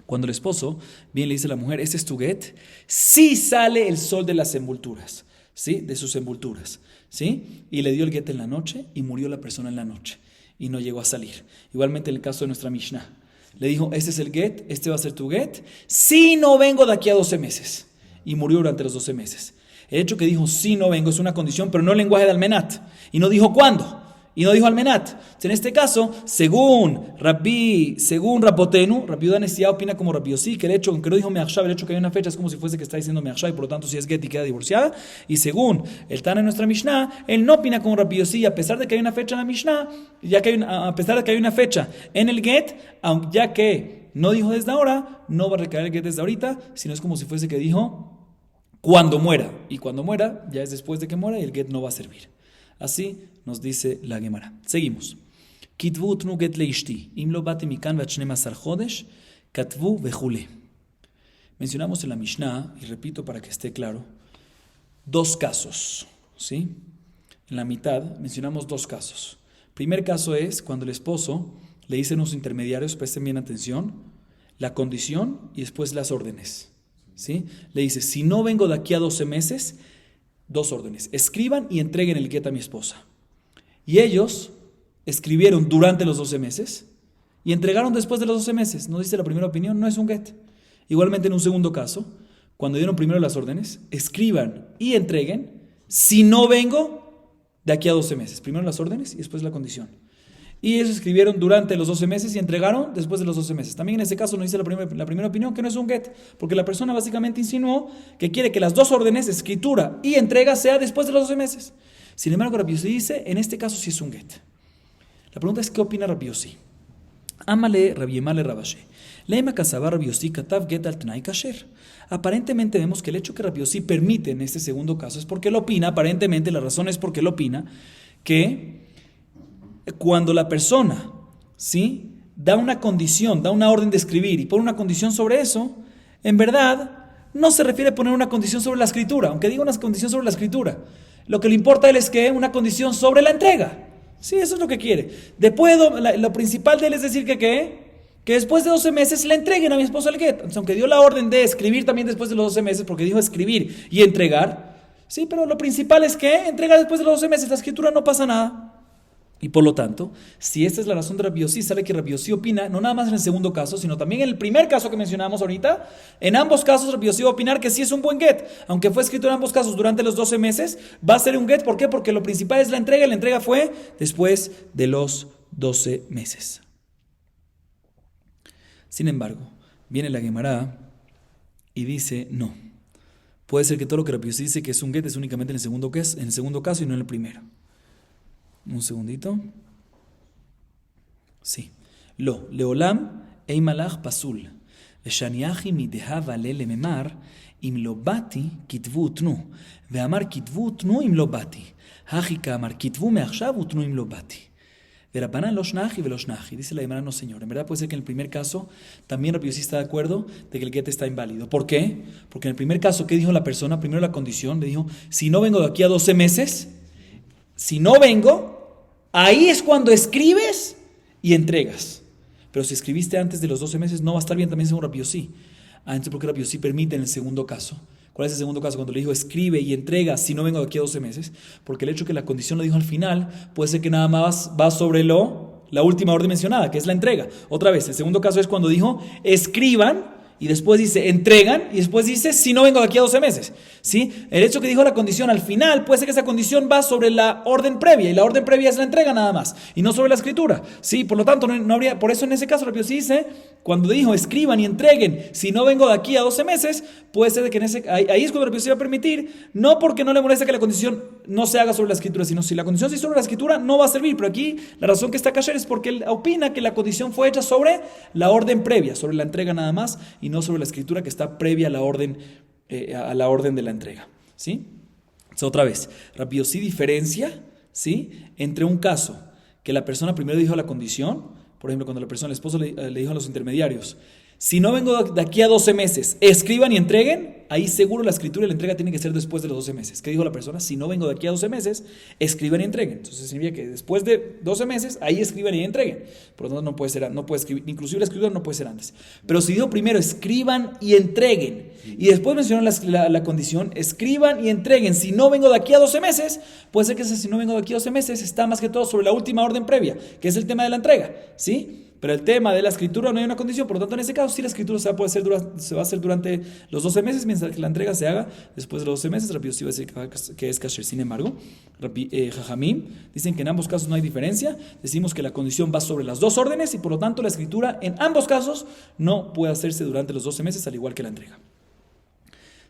Cuando el esposo viene y le dice a la mujer, este es tu get, sí sale el sol de las envolturas, ¿sí? De sus envolturas, ¿sí? Y le dio el get en la noche y murió la persona en la noche y no llegó a salir. Igualmente en el caso de nuestra Mishnah, le dijo, este es el get, este va a ser tu get, si no vengo de aquí a 12 meses. Y murió durante los 12 meses. El hecho que dijo, si no vengo, es una condición, pero no el lenguaje de almenat. Y no dijo cuándo. Y no dijo almenat. En este caso, según Rabotenu, Rabbi Yehuda Nesiá opina como Rabbi Yossi, que el hecho, aunque no dijo Me'achshav, el hecho que hay una fecha es como si fuese que está diciendo Me'achshav, y por lo tanto si es get y queda divorciada. Y según el Tana en nuestra Mishnah, él no opina como Rabbi Yossi, a pesar de que hay una fecha en la Mishnah, a pesar de que hay una fecha en el get, ya que no dijo desde ahora, no va a recaer el get desde ahorita, sino es como si fuese que dijo cuando muera. Y cuando muera, ya es después de que muera y el get no va a servir. Así nos dice la Gemara. Seguimos. Kitvu utnu get leishti, im lo bati mikan vat 12 chodesh, katvu vejule. Mencionamos en la Mishnah, y repito para que esté claro, dos casos, ¿sí? En la mitad mencionamos dos casos. Primer caso es cuando el esposo le dice a los intermediarios, presten bien atención, la condición y después las órdenes, ¿sí? Le dice, si no vengo de aquí a 12 meses, dos órdenes, escriban y entreguen el get a mi esposa. Y ellos escribieron durante los 12 meses y entregaron después de los 12 meses. No dice la primera opinión, no es un get. Igualmente en un segundo caso, cuando dieron primero las órdenes, escriban y entreguen si no vengo de aquí a 12 meses. Primero las órdenes y después la condición. Y ellos escribieron durante los 12 meses y entregaron después de los 12 meses. También en ese caso no dice la primera opinión que no es un get, porque la persona básicamente insinuó que quiere que las dos órdenes, escritura y entrega, sea después de los 12 meses. Sin embargo, Rabbi Yossi dice, en este caso sí es un get. La pregunta es, ¿qué opina Rabbi Yossi? Amale Rabbi Yemale Rabashe. Leima kasaba Rabbi Yossi katav get al tnai kasher. Aparentemente vemos que el hecho que Rabbi Yossi permite en este segundo caso es porque él opina, aparentemente la razón es porque él opina que cuando la persona, ¿sí?, da una condición, da una orden de escribir y pone una condición sobre eso, en verdad no se refiere a poner una condición sobre la escritura, aunque diga una condición sobre la escritura. Lo que le importa a él es que una condición sobre la entrega. Sí, eso es lo que quiere. Después, lo principal de él es decir que después de 12 meses le entreguen a mi esposo el get. Entonces, aunque dio la orden de escribir también después de los 12 meses, porque dijo escribir y entregar, sí, pero lo principal es que entregar después de los 12 meses. La escritura no pasa nada. Y por lo tanto, si esta es la razón de Rabbi Yossi, sale que Rabbi Yossi opina, no nada más en el segundo caso, sino también en el primer caso que mencionamos ahorita. En ambos casos Rabbi Yossi va a opinar que sí es un buen get. Aunque fue escrito en ambos casos durante los 12 meses, va a ser un get. ¿Por qué? Porque lo principal es la entrega, y la entrega fue después de los 12 meses. Sin embargo, viene la Gemara y dice, no. Puede ser que todo lo que Rabbi Yossi dice que es un get es únicamente en el segundo caso y no en el primero. Un segundito. Sí. Leolam ei malach pasul. Veshaniachi mideha vale lememar im lo bati kitvu utnu. Veamar kitvu utnu im lo bati. Hachi kamar kitvu meachshav utnu im lo bati. Verabanan lo shnachi velo shnachi. Dice la Gemara, no señor. En verdad puede ser que en el primer caso también Rabbi Yossi está de acuerdo de que el get está inválido. ¿Por qué? Porque en el primer caso, ¿qué dijo la persona? Primero la condición, le dijo, si no vengo de aquí a 12 meses, si no vengo, ahí es cuando escribes y entregas. Pero si escribiste antes de los 12 meses, no va a estar bien también según Rabbi Yossi. Entonces, ¿por qué Rabbi Yossi permite en el segundo caso? ¿Cuál es el segundo caso? Cuando le dijo escribe y entrega si no vengo de aquí a 12 meses. Porque el hecho que la condición lo dijo al final, puede ser que nada más va sobre la última orden mencionada, que es la entrega. Otra vez, el segundo caso es cuando dijo escriban, y después dice entregan, y después dice si no vengo de aquí a 12 meses. ¿Sí? El hecho que dijo la condición al final, puede ser que esa condición va sobre la orden previa, y la orden previa es la entrega nada más, y no sobre la escritura. ¿Sí? Por lo tanto, no habría, por eso en ese caso Rabbi Yossi dice, cuando dijo escriban y entreguen, si no vengo de aquí a 12 meses, puede ser que ahí es cuando Rabbi Yossi va a permitir, no porque no le molesta que la condición no se haga sobre la escritura, sino si la condición se hizo sobre la escritura, no va a servir. Pero aquí la razón que está kasher es porque él opina que la condición fue hecha sobre la orden previa, sobre la entrega nada más, y no sobre la escritura que está previa a la orden de la entrega. ¿Sí? Entonces, otra vez, Rabbi Yossi diferencia, ¿sí?, entre un caso que la persona primero dijo la condición, por ejemplo, cuando el esposo le dijo a los intermediarios, si no vengo de aquí a 12 meses, escriban y entreguen, ahí seguro la escritura y la entrega tienen que ser después de los 12 meses. ¿Qué dijo la persona? Si no vengo de aquí a 12 meses, escriban y entreguen. Entonces significa que después de 12 meses, ahí escriban y entreguen. Por lo tanto, no puede escribir, inclusive la escritura no puede ser antes. Pero si dijo primero, escriban y entreguen, y después mencionó la condición, escriban y entreguen, si no vengo de aquí a 12 meses, puede ser que ese si no vengo de aquí a 12 meses está más que todo sobre la última orden previa, que es el tema de la entrega, ¿sí? Pero el tema de la escritura no hay una condición, por lo tanto en ese caso sí la escritura se va a hacer durante los 12 meses, mientras que la entrega se haga después de los 12 meses. Rabbi Yossi va a decir que es kasher. Sin embargo, Jajamim dicen que en ambos casos no hay diferencia. Decimos que la condición va sobre las dos órdenes y por lo tanto la escritura en ambos casos no puede hacerse durante los 12 meses, al igual que la entrega.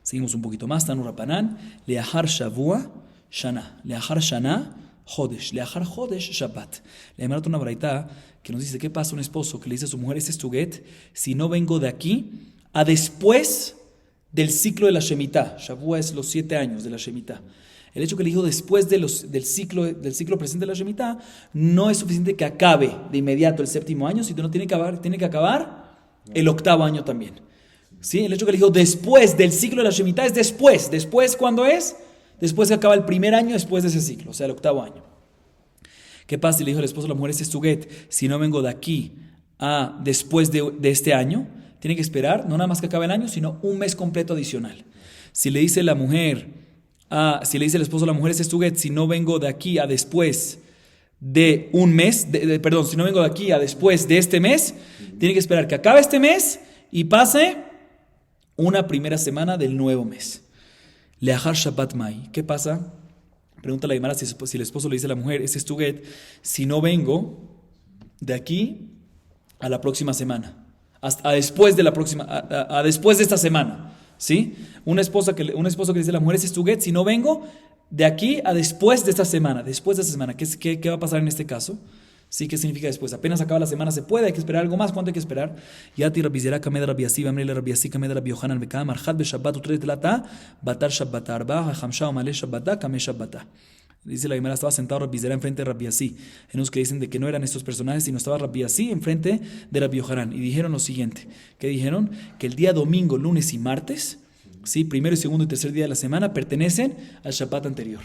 Seguimos un poquito más. Tanu Rabanan, leahar shavua shana, leahar shana Jodesh, leahar Jodesh Shabbat. Le llamaron una braita que nos dice, ¿qué pasa un esposo que le dice a su mujer, este es tu get, si no vengo de aquí a después del ciclo de la Shemitah? Shavua es los 7 años de la Shemitah. El hecho que le dijo después del ciclo presente de la Shemitah no es suficiente que acabe de inmediato el 7º año, sino tiene que acabar el 8º año también. ¿Sí? El hecho que le dijo después del ciclo de la Shemitah es después. ¿Después cuándo es? después que acaba el primer año después de ese ciclo, o sea, el octavo año. ¿Qué pasa si le dijo el esposo a la mujer, este es tu get, si no vengo de aquí a después de este año? Tiene que esperar, no nada más que acabe el año, sino un mes completo adicional. Si le dice la mujer, si le dice el esposo a la mujer, este es tu get, si no vengo de aquí a después de un mes, perdón, si no vengo de aquí a después de este mes, tiene que esperar que acabe este mes y pase una primera semana del nuevo mes. Leahar Shabbat Mai. ¿Qué pasa? Pregunta la Gemara si el esposo le dice a la mujer, este es tu get, si no vengo de aquí a la próxima semana, hasta después de la próxima, a después de esta semana, ¿sí? Un esposo que le dice a la mujer, este es tu get, si no vengo de aquí a después de esta semana, ¿qué va a pasar en este caso? ¿Sí? ¿Qué significa después? Apenas acaba la semana, se puede, hay que esperar algo más. ¿Cuánto hay que esperar? Yati Rabbi Zera kamed Rabbi Yasi, Amrele Rabbi Yasi kamed Rabbi Yohanan Bekam, Arhat Beshabbat Utret Lata, Batar Shabbata Arba, Hamsha Omale Shabbata, Kame Shabbata. Dice la Gemara, estaba sentado Rabbi Zera enfrente de Rabbi Yasi. En los que dicen de que no eran estos personajes, sino estaba Rabbi Yasi enfrente de Rabbi Yohanan. Y dijeron lo siguiente: ¿qué dijeron? Que el día domingo, lunes y martes, ¿sí? Primero, segundo y tercer día de la semana, pertenecen al Shabbat anterior.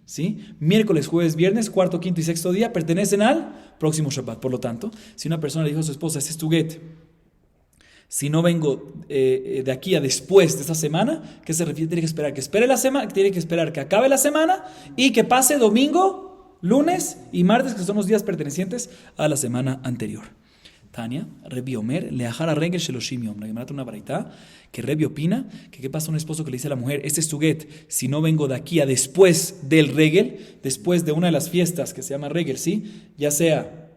¿Sí? Miércoles, jueves, viernes, cuarto, quinto y sexto día pertenecen al próximo Shabbat. Por lo tanto, si una persona le dijo a su esposa, este es tu get, si no vengo de aquí a después de esta semana, ¿qué se refiere? Tiene que esperar que espere la semana, tiene que esperar que acabe la semana y que pase domingo, lunes y martes, que son los días pertenecientes a la semana anterior. Tania, Rebi Omer, Leahara Regel Sheloshim Yom. La Gemara trae una baraita que Rebi opina que qué pasa a un esposo que le dice a la mujer, este es tu get, si no vengo de aquí a después del Regel, después de una de las fiestas que se llama Regel, ¿sí? Ya sea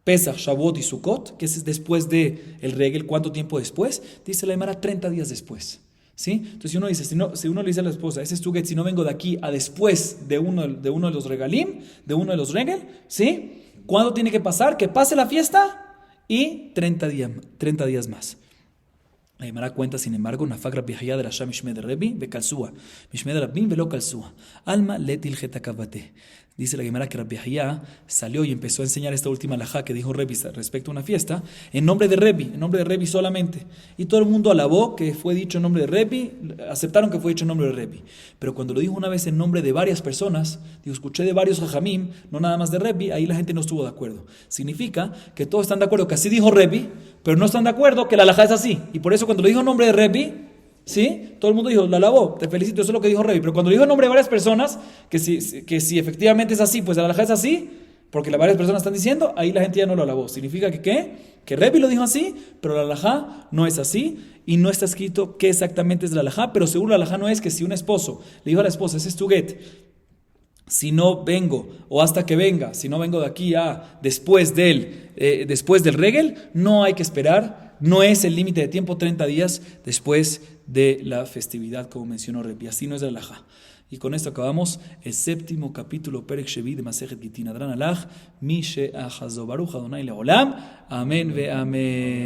Pesach, Shavuot y Sukkot, que es después del Regel, ¿cuánto tiempo después? Dice la Gemara 30 días después. ¿Sí? Entonces si uno dice, si uno le dice a la esposa, ese es tu get, si no vengo de aquí a después de uno de los regalim, de uno de los Regel, ¿sí? ¿Cuándo tiene que pasar? Que pase la fiesta y 30 días más. La Gemara cuenta, sin embargo, Nafak Rabbi Hayá de la Shah Mishmed Rebi Bekalsua, Mishmed Rabbin Velo Kalsua, Alma Letil Getakabate. Dice la Gemara que Rabbi Hayá salió y empezó a enseñar esta última alajá que dijo Rebi respecto a una fiesta, en nombre de Rebi solamente. Y todo el mundo alabó que fue dicho en nombre de Rebi, aceptaron que fue dicho en nombre de Rebi. Pero cuando lo dijo una vez en nombre de varias personas, escuché de varios jajamim, no nada más de Rebi, ahí la gente no estuvo de acuerdo. Significa que todos están de acuerdo que así dijo Rebi, pero no están de acuerdo que la alajá es así. Y por eso cuando lo dijo en nombre de Rebi, ¿sí? Todo el mundo dijo, la alabó, te felicito, eso es lo que dijo Rebi. Pero cuando dijo en nombre de varias personas, que si efectivamente es así, pues la alajá es así, porque las varias personas están diciendo, ahí la gente ya no lo alabó. Significa que ¿qué? Que Rebi lo dijo así, pero la alajá no es así, y no está escrito qué exactamente es la alajá, pero seguro la alajá no es que si un esposo le dijo a la esposa, ese es tu get, si no vengo, o hasta que venga, si no vengo de aquí a después del regel, no hay que esperar, no es el límite de tiempo 30 días después de la festividad, como mencionó Rebi, así no es la alajá. Y con esto acabamos el séptimo capítulo Perek Shevi de Masejet Gitin Adran Alaj, Mi She'achazo Baruch Adonai Leolam, Amén ve Amén.